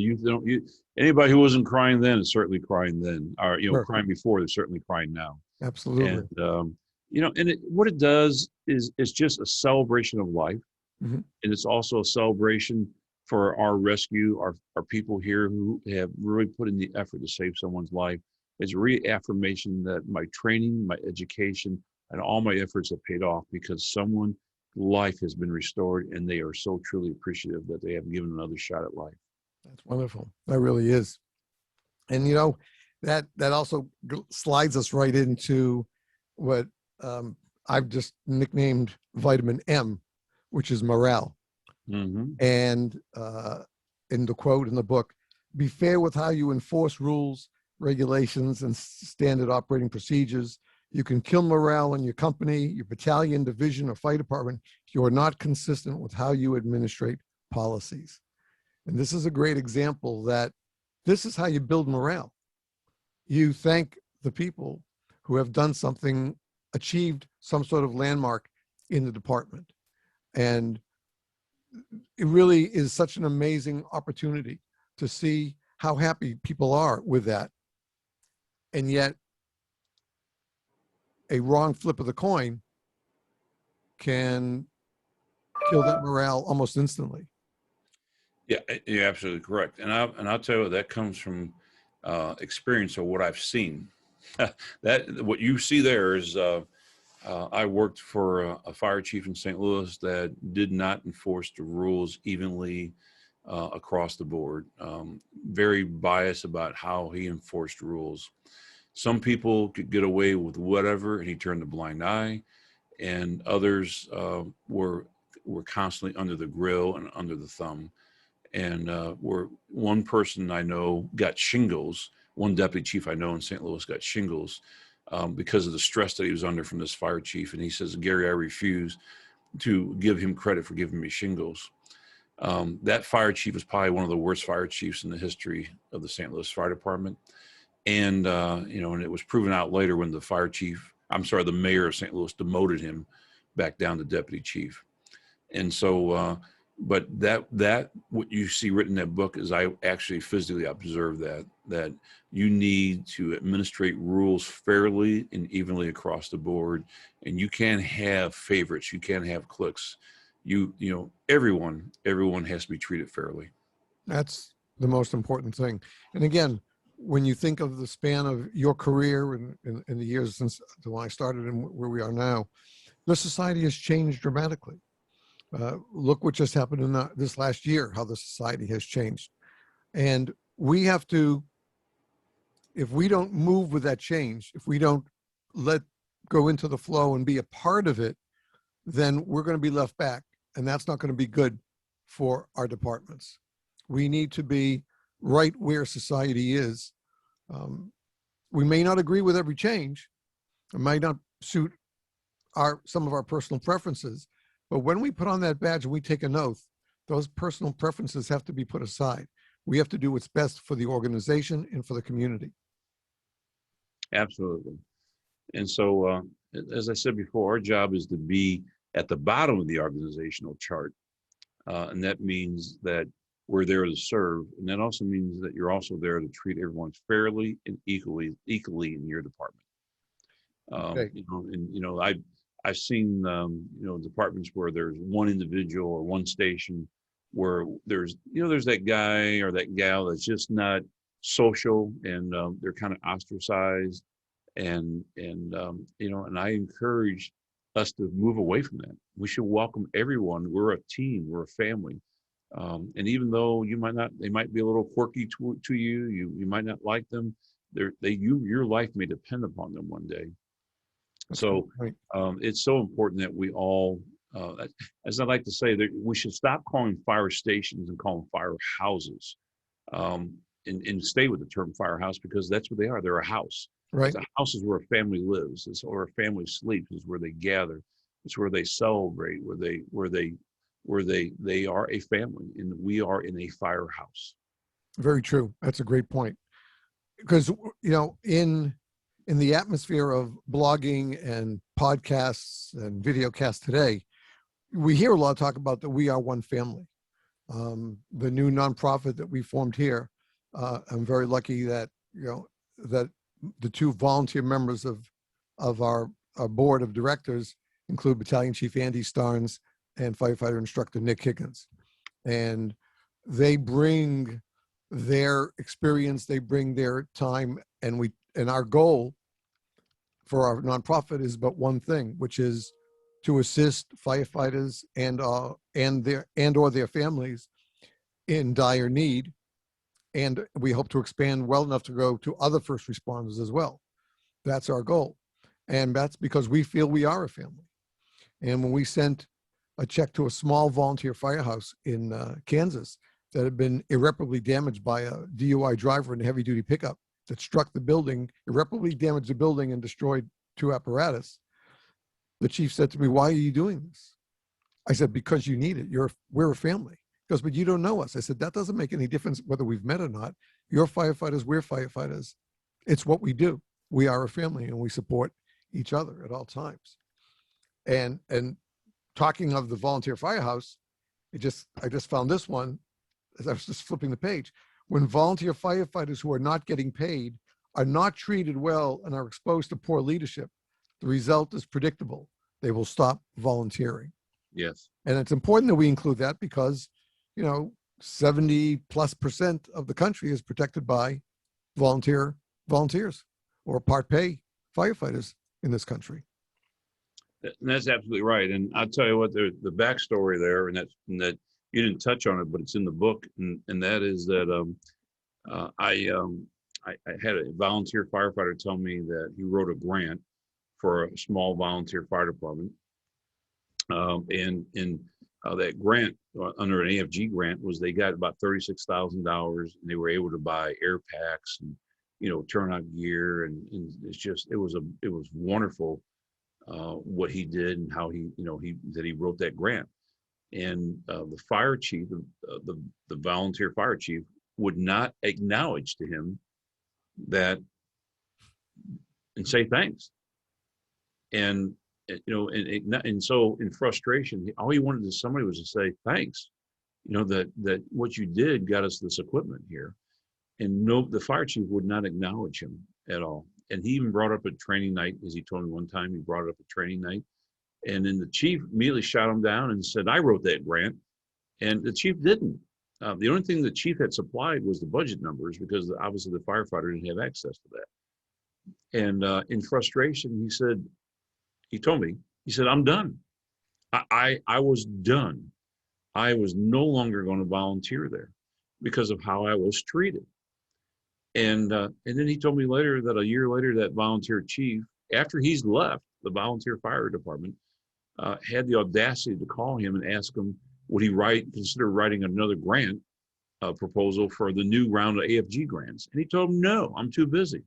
anybody who wasn't crying then is certainly crying then, or crying before, they're certainly crying now. Absolutely. And what it does is it's just a celebration of life, and it's also a celebration for our rescue, our people here who have really put in the effort to save someone's life. It's a reaffirmation that my training, my education, and all my efforts have paid off because someone's life has been restored, and they are so truly appreciative that they have given another shot at life. That's wonderful. That really is. And that also slides us right into what I've just nicknamed vitamin M, which is morale. And in the quote in the book, be fair with how you enforce rules, regulations, and standard operating procedures. You can kill morale in your company, your battalion, division, or fire department if you are not consistent with how you administrate policies. And this is a great example that this is how you build morale. You thank the people who have done something, achieved some sort of landmark in the department. And it really is such an amazing opportunity to see how happy people are with that. And yet, a wrong flip of the coin can kill that morale almost instantly. Yeah, you're absolutely correct. And I'll tell you, that comes from experience of what I've seen. That what you see there is I worked for a fire chief in St. Louis that did not enforce the rules evenly across the board. Very biased about how he enforced rules. Some people could get away with whatever, and he turned a blind eye, and others were constantly under the grill and under the thumb. And one person I know got shingles. One deputy chief I know in St. Louis got shingles because of the stress that he was under from this fire chief. And he says, Gary, I refuse to give him credit for giving me shingles. That fire chief is probably one of the worst fire chiefs in the history of the St. Louis Fire Department. And, and it was proven out later when the mayor of St. Louis demoted him back down to deputy chief. And so, but that what you see written in that book is I actually physically observed that you need to administrate rules fairly and evenly across the board. And you can't have favorites. You can't have cliques. Everyone has to be treated fairly. That's the most important thing. And again, when you think of the span of your career in the years since when I started and where we are now, the society has changed dramatically. Look what just happened in this last year, how the society has changed. And we have to, if we don't move with that change, if we don't go into the flow and be a part of it, then we're going to be left back, and that's not going to be good for our departments. We need to be right where society is. We may not agree with every change. It might not suit some of our personal preferences, but when we put on that badge and we take an oath, those personal preferences have to be put aside. We have to do what's best for the organization and for the community. Absolutely. And so, as I said before, our job is to be at the bottom of the organizational chart. And that means that we're there to serve. And that also means that you're also there to treat everyone fairly and equally in your department. Okay. I've seen, departments where there's one individual or one station where there's that guy or that gal that's just not social, and they're kind of ostracized. And I encourage us to move away from that. We should welcome everyone. We're a team. We're a family. And even though they might be a little quirky to you. You might not like them. Your life may depend upon them one day. So it's so important that we all, as I like to say, that we should stop calling fire stations and call them firehouses, and stay with the term firehouse, because that's what they are. They're a house. Right. The house is where a family lives. It's where a family sleeps. It's where they gather. It's where they celebrate. Where they are a family, and we are in a firehouse. Very true. That's a great point. Because in the atmosphere of blogging and podcasts and videocasts today, we hear a lot of talk about that we are one family. The new nonprofit that we formed here, I'm very lucky that that the two volunteer members of our board of directors include Battalion Chief Andy Starnes and firefighter instructor Nick Higgins. And they bring their experience, they bring their time, and our goal for our nonprofit is but one thing, which is to assist firefighters and their families in dire need. And we hope to expand well enough to go to other first responders as well. That's our goal. And that's because we feel we are a family. And when we sent a check to a small volunteer firehouse in Kansas that had been irreparably damaged by a DUI driver in a heavy duty pickup that struck the building, irreparably damaged the building and destroyed 2 apparatus, the chief said to me, "Why are you doing this?" I said, "Because you need it. We're a family." He goes, "But you don't know us." I said, "That doesn't make any difference whether we've met or not. You're firefighters, we're firefighters. It's what we do. We are a family, and we support each other at all times." And talking of the volunteer firehouse, I just found this one as I was just flipping the page. When volunteer firefighters who are not getting paid are not treated well and are exposed to poor leadership, the result is predictable. They will stop volunteering. Yes. And it's important that we include that because, 70+% of the country is protected by volunteers or part pay firefighters in this country. And that's absolutely right. And I'll tell you what, the backstory there, and that you didn't touch on it, but it's in the book, and that is that I had a volunteer firefighter tell me that he wrote a grant for a small volunteer fire department, and that grant under an AFG grant was they got about $36,000, and they were able to buy air packs and turnout gear, and it was wonderful what he did and how he wrote that grant. And the fire chief, the volunteer fire chief, would not acknowledge to him that and say thanks. And so in frustration, all he wanted somebody was to say thanks. That what you did got us this equipment here, and the fire chief would not acknowledge him at all. And he even brought up a training night, as he told me one time. He brought up a training night, and then the chief immediately shot him down and said, "I wrote that grant," and the chief didn't. The only thing the chief had supplied was the budget numbers, because obviously the firefighter didn't have access to that. And in frustration, he told me, "I'm done. I was done. I was no longer going to volunteer there because of how I was treated." And then he told me later that a year later, that volunteer chief, after he's left the volunteer fire department, had the audacity to call him and ask him, would he consider writing another grant proposal for the new round of AFG grants? And he told him, no, I'm too busy.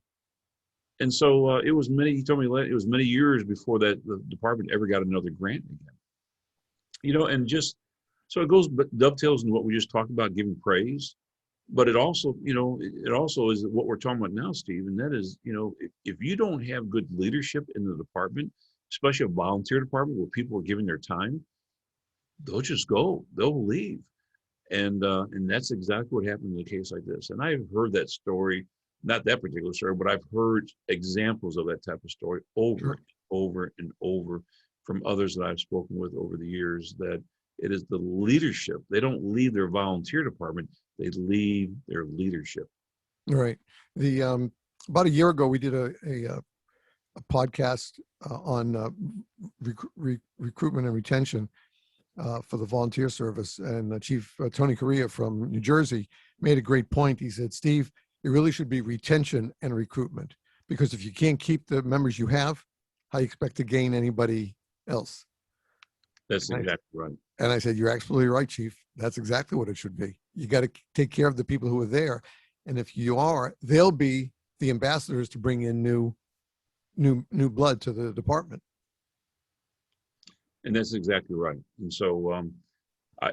And so he told me it was many years before that the department ever got another grant again. And just, so it dovetails into what we just talked about, giving praise. But it also is what we're talking about now, Steve, and that is, if you don't have good leadership in the department, especially a volunteer department where people are giving their time, they'll just go, they'll leave. And that's exactly what happened in a case like this. And I've heard that story, not that particular story, but I've heard examples of that type of story over and over and over from others that I've spoken with over the years, that it is the leadership. They don't leave their volunteer department, they leave their leadership. Right. About a year ago, we did a podcast on recruitment and retention for the volunteer service. And Chief Tony Correa from New Jersey made a great point. He said, Steve, it really should be retention and recruitment, because if you can't keep the members you have, how you expect to gain anybody else? That's exactly right. And I said, you're absolutely right, Chief. That's exactly what it should be. You got to take care of the people who are there. And if you are, they'll be the ambassadors to bring in new blood to the department. And that's exactly right. And so, I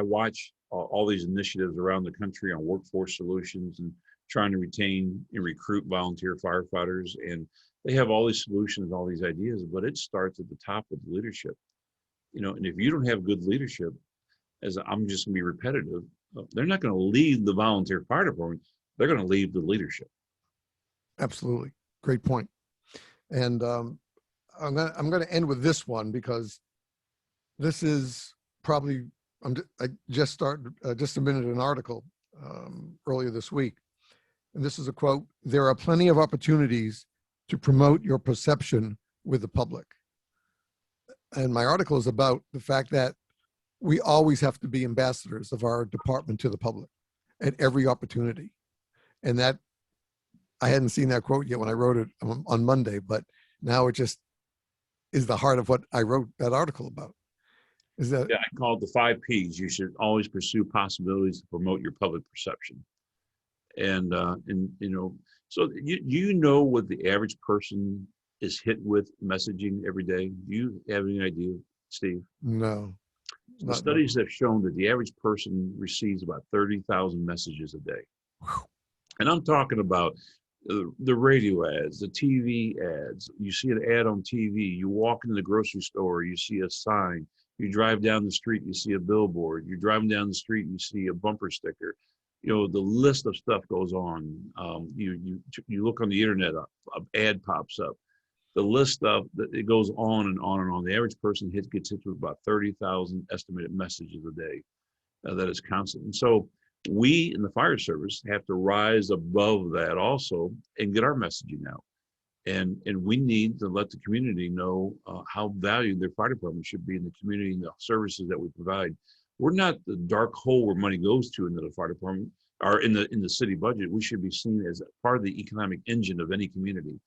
watch all these initiatives around the country on workforce solutions and trying to retain and recruit volunteer firefighters. And they have all these solutions, all these ideas, but it starts at the top with leadership. And if you don't have good leadership, as I'm just gonna be repetitive, they're not gonna leave the volunteer fire department, they're gonna leave the leadership. Absolutely. Great point. And I'm gonna end with this one, because this is probably, I just started, just submitted an article earlier this week. And this is a quote: "There are plenty of opportunities to promote your perception with the public." And my article is about the fact that we always have to be ambassadors of our department to the public at every opportunity. And that, I hadn't seen that quote yet when I wrote it on Monday, but now it just is the heart of what I wrote that article about. Is that? Yeah, I call it the 5 Ps. You should always pursue possibilities to promote your public perception. And so you know what the average person is hit with messaging every day? Do you have any idea, Steve? No. The studies have shown that the average person receives about 30,000 messages a day. And I'm talking about the radio ads, the TV ads. You see an ad on TV, you walk into the grocery store, you see a sign, you drive down the street, you see a billboard, you're driving down the street, you see a bumper sticker. The list of stuff goes on. You look on the internet, an ad pops up. The list of it goes on and on and on. The average person gets hit with about 30,000 estimated messages a day. That is constant. And so we in the fire service have to rise above that also and get our messaging out. And we need to let the community know how valued their fire department should be in the community and the services that we provide. We're not the dark hole where money goes to into the fire department or in the city budget. We should be seen as part of the economic engine of any community.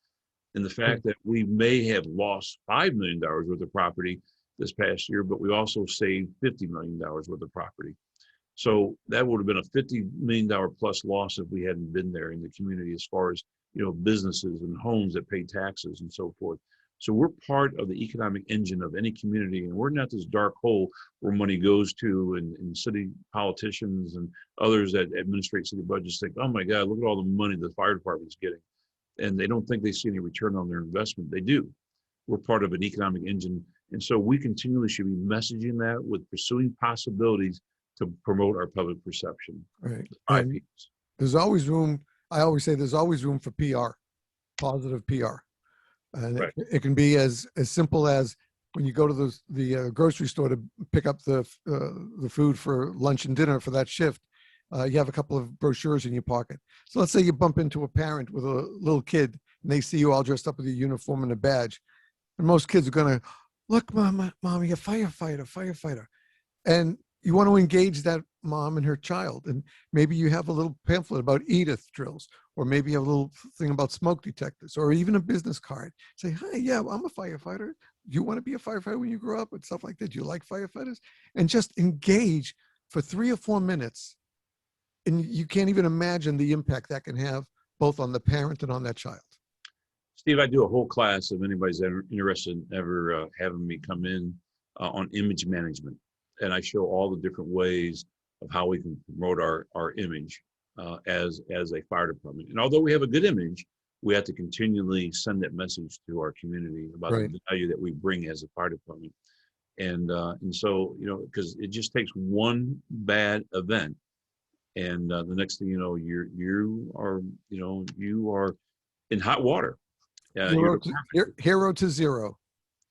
And the fact that we may have lost $5 million worth of property this past year, but we also saved $50 million worth of property. So that would have been a $50 million plus loss if we hadn't been there in the community, as far as, businesses and homes that pay taxes and so forth. So we're part of the economic engine of any community, and we're not this dark hole where money goes to, and city politicians and others that administrate city budgets think, oh my God, look at all the money the fire department is getting. And they don't think they see any return on their investment. They do. We're part of an economic engine. And so we continually should be messaging that with pursuing possibilities to promote our public perception. Right. There's always room. I always say there's always room for PR, positive PR. And right. it can be as simple as when you go to the grocery store to pick up the food for lunch and dinner for that shift. You have a couple of brochures in your pocket. So let's say you bump into a parent with a little kid and they see you all dressed up with a uniform and a badge. And most kids are going to, look, mom, you're a firefighter. And you want to engage that mom and her child, and maybe you have a little pamphlet about EDITH drills, or maybe you have a little thing about smoke detectors, or even a business card. Say, hi, yeah, I'm a firefighter. Do you want to be a firefighter when you grow up, and stuff like that? Do you like firefighters? And just engage for 3 or 4 minutes. And you can't even imagine the impact that can have both on the parent and on that child. Steve, I do a whole class if anybody's ever interested in ever having me come in on image management. And I show all the different ways of how we can promote our image as a fire department. And although we have a good image, we have to continually send that message to our community about Right. the value that we bring as a fire department. And so, you know, because it just takes one bad event, and the next thing you know, you are in hot water. Hero to zero.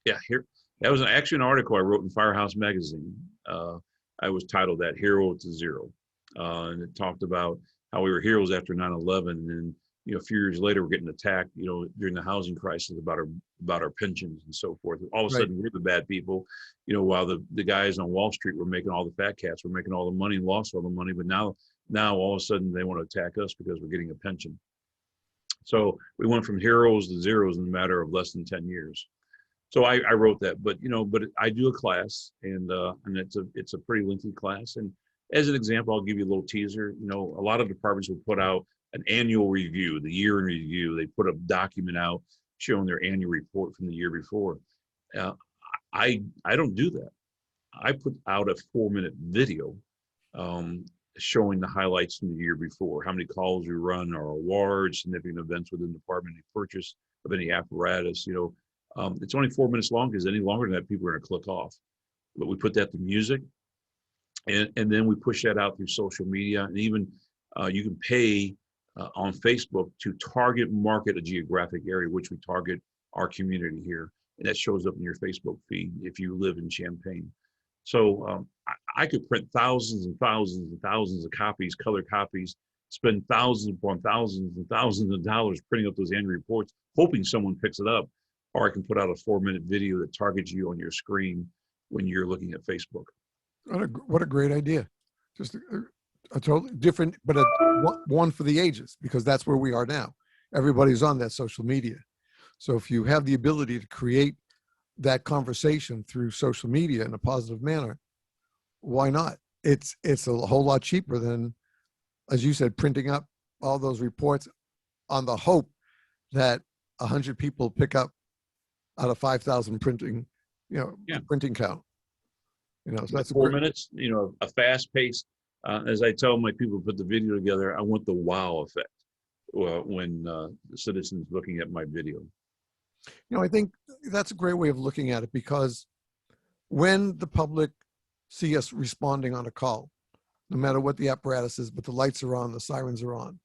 Yeah, here that was actually an article I wrote in FIREHOUSE Magazine. I was titled that "Hero to Zero," and it talked about how we were heroes after 9/11, and you know, a few years later, we're getting attacked. You know, during the housing crisis about our pensions and so forth. All of a sudden, we're the bad people. You know, while the guys on Wall Street were making all the fat cats, were making all the money and lost all the money, but now all of a sudden they want to attack us because we're getting a pension. So we went from heroes to zeros in a matter of less than 10 years. So I wrote that, but I do a class, and it's a pretty lengthy class. And as an example, I'll give you a little teaser. You know, a lot of departments will put out an annual review, the year in review. They put a document out showing their annual report from the year before. I don't do that. I put out a 4-minute video showing the highlights from the year before, how many calls we run, our awards, significant events within the department, any purchase of any apparatus. It's only 4 minutes long, because any longer than that, people are going to click off. But we put that to music, and then we push that out through social media, and even you can pay on Facebook to target market a geographic area, which we target our community here, and that shows up in your Facebook feed if you live in Champagne. So I could print thousands and thousands and thousands of copies, color copies, spend thousands upon thousands and thousands of dollars printing up those annual reports, hoping someone picks it up. Or I can put out a 4-minute video that targets you on your screen when you're looking at Facebook. What a great idea. Just a totally different, but one for the ages, because that's where we are now. Everybody's on that social media. So if you have the ability to create that conversation through social media in a positive manner, why not? It's a whole lot cheaper than, as you said, printing up all those reports on the hope that 100 people pick up out of 5,000 printing count. So that's 4 minutes, a fast pace. As I tell my people who put the video together, I want the wow effect when the citizens looking at my video. I think that's a great way of looking at it, because when the public see us responding on a call, no matter what the apparatus is, but the lights are on, the sirens are on,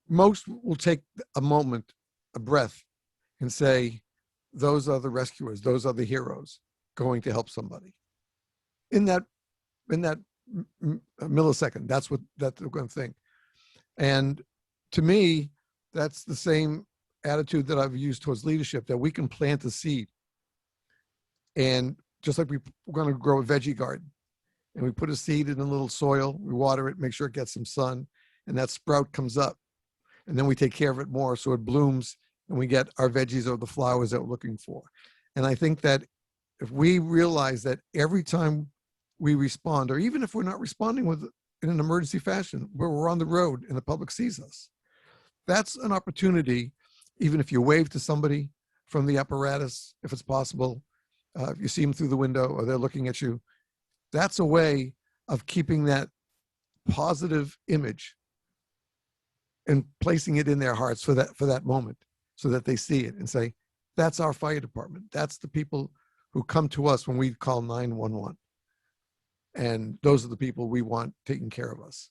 most will take a moment, a breath, and say, those are the rescuers, those are the heroes going to help somebody. In that millisecond, that's what they're going to think. And to me, that's the same attitude that I've used towards leadership, that we can plant a seed. And just like we're going to grow a veggie garden, and we put a seed in a little soil, we water it, make sure it gets some sun, and that sprout comes up. And then we take care of it more so it blooms, and we get our veggies or the flowers that we're looking for. And I think that if we realize that every time we respond, or even if we're not responding in an emergency fashion, where we're on the road and the public sees us, that's an opportunity. Even if you wave to somebody from the apparatus, if it's possible, if you see them through the window or they're looking at you, that's a way of keeping that positive image and placing it in their hearts for that moment, so that they see it and say, that's our fire department. That's the people who come to us when we call 911. And those are the people we want taking care of us.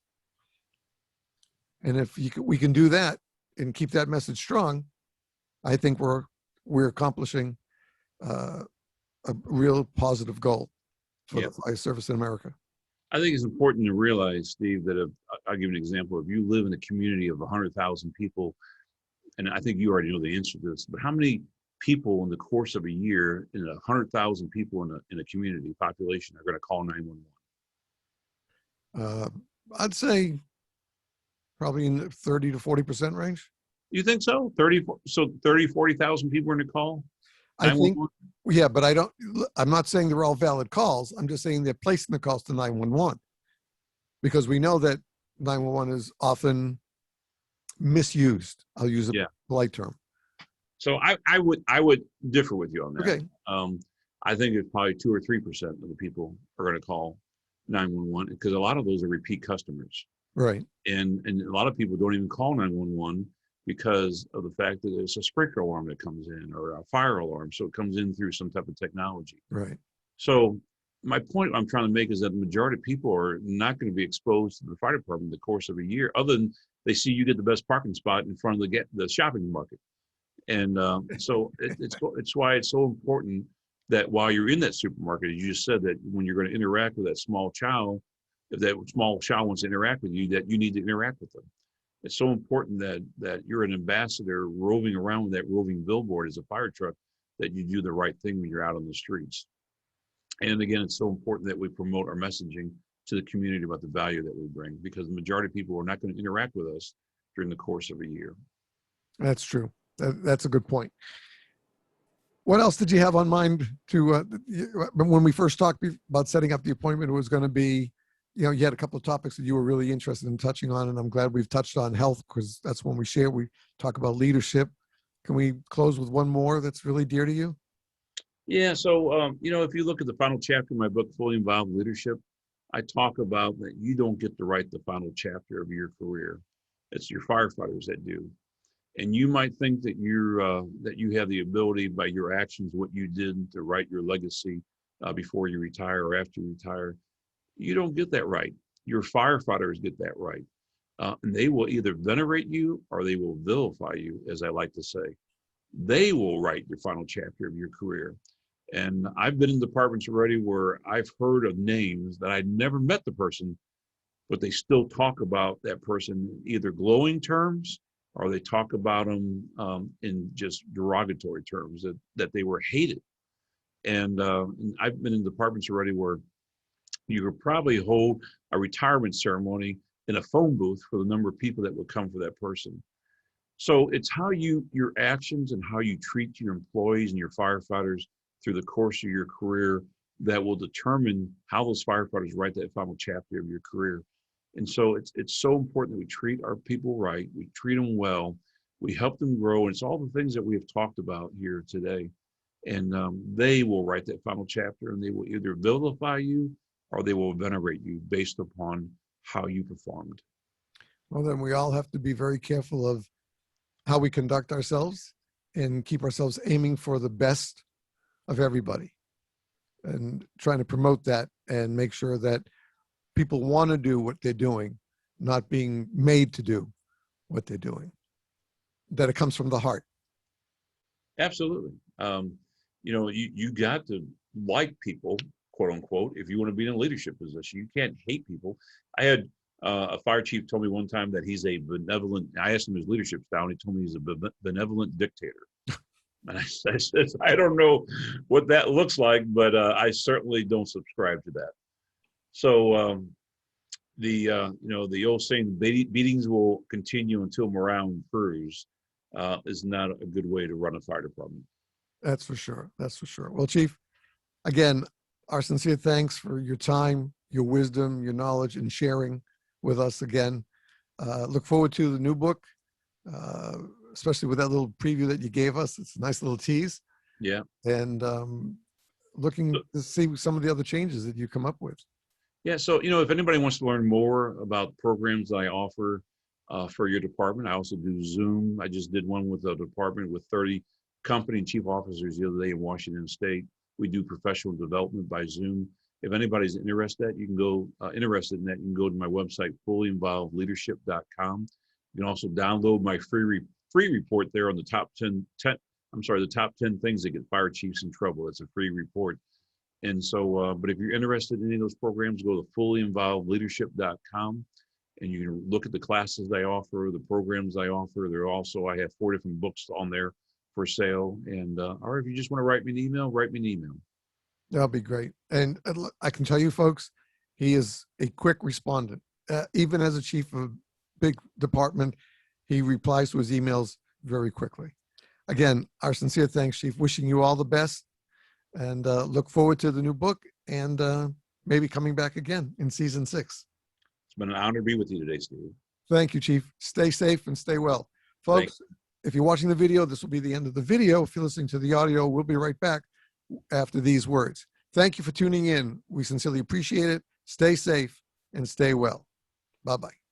And if we can do that and keep that message strong, I think we're accomplishing a real positive goal for the fire service in America. I think it's important to realize, Steve, that I'll give you an example. If you live in a community of 100,000 people, and I think you already know the answer to this, but how many people in the course of a year, in 100,000 people in a community population, are going to call 911? Uh, I'd say probably in the 30 to 40% range. You think so? 40,000 people are in the call? I think, 911? yeah, but I'm not saying they're all valid calls. I'm just saying they're placing the calls to 911 because we know that 911 is often misused. I'll use a Yeah. polite term. So I would differ with you on that. Okay. I think it's probably 2 or 3% of the people are going to call 911 because a lot of those are repeat customers. Right. And a lot of people don't even call 911 because of the fact that it's a sprinkler alarm that comes in or a fire alarm. So it comes in through some type of technology. Right. So my point I'm trying to make is that the majority of people are not going to be exposed to the fire department in the course of a year, other than they see you get the best parking spot in front of the shopping market. And so it's why it's so important that while you're in that supermarket, as you just said, that when you're going to interact with that small child, if that small child wants to interact with you, that you need to interact with them. It's so important that you're an ambassador roving around with that roving billboard as a fire truck, that you do the right thing when you're out on the streets. And again, it's so important that we promote our messaging to the community about the value that we bring, because the majority of people are not going to interact with us during the course of a year. That's true. That's a good point. What else did you have on mind when we first talked about setting up the appointment? It was going to be, you had a couple of topics that you were really interested in touching on, and I'm glad we've touched on health because that's when we talk about leadership. Can we close with one more that's really dear to you? Yeah. So, if you look at the final chapter of my book, Fully Involved Leadership, I talk about that you don't get to write the final chapter of your career. It's your firefighters that do. And you might think that you have the ability by your actions, what you did, to write your legacy before you retire or after you retire. You don't get that right. Your firefighters get that right. And they will either venerate you or they will vilify you, as I like to say. They will write your final chapter of your career. And I've been in departments already where I've heard of names that I'd never met the person, but they still talk about that person in either glowing terms or they talk about them in just derogatory terms, that they were hated. And I've been in departments already where you could probably hold a retirement ceremony in a phone booth for the number of people that would come for that person. So it's how your actions and how you treat your employees and your firefighters through the course of your career that will determine how those firefighters write that final chapter of your career. And so it's so important that we treat our people right, we treat them well, we help them grow, and it's all the things that we have talked about here today. And they will write that final chapter, and they will either vilify you or they will venerate you based upon how you performed. Well, then we all have to be very careful of how we conduct ourselves and keep ourselves aiming for the best of everybody and trying to promote that and make sure that people want to do what they're doing, not being made to do what they're doing, that it comes from the heart. Absolutely. You got to like people, quote unquote, if you want to be in a leadership position. You can't hate people. I had a fire chief told me one time that he's a benevolent, I asked him his leadership style, and he told me he's a benevolent dictator. And I said, I don't know what that looks like, but I certainly don't subscribe to that. So the old saying, beatings will continue until morale improves, is not a good way to run a fire department. That's for sure. That's for sure. Well, Chief, again, our sincere thanks for your time, your wisdom, your knowledge, and sharing with us again. Look forward to the new book, especially with that little preview that you gave us. It's a nice little tease. Yeah. And looking to see some of the other changes that you come up with. Yeah. So, if anybody wants to learn more about programs that I offer for your department, I also do Zoom. I just did one with a department with 30 company and chief officers the other day in Washington State. We do professional development by Zoom. If anybody's interested, you can go interested in that. You can go to my website, fullyyinvolvedleadership.com. You can also download my free report there on the top 10 things that get fire chiefs in trouble. It's a free report. And so, but if you're interested in any of those programs, go to fullyyinvolvedleadership.com, and you can look at the classes I offer, the programs I offer. I have 4 different books on there for sale. And or if you just want to write me an email, write me an email. That'll be great. And I can tell you, folks, He is a quick respondent. Even as a chief of a big department, he replies to his emails very quickly. Again, our sincere thanks, Chief. Wishing you all the best, and look forward to the new book and maybe coming back again in season 6. It's been an honor to be with you today, Steve. Thank you, Chief. Stay safe and stay well. Folks, if you're watching the video, this will be the end of the video. If you're listening to the audio, we'll be right back after these words. Thank you for tuning in. We sincerely appreciate it. Stay safe and stay well. Bye-bye.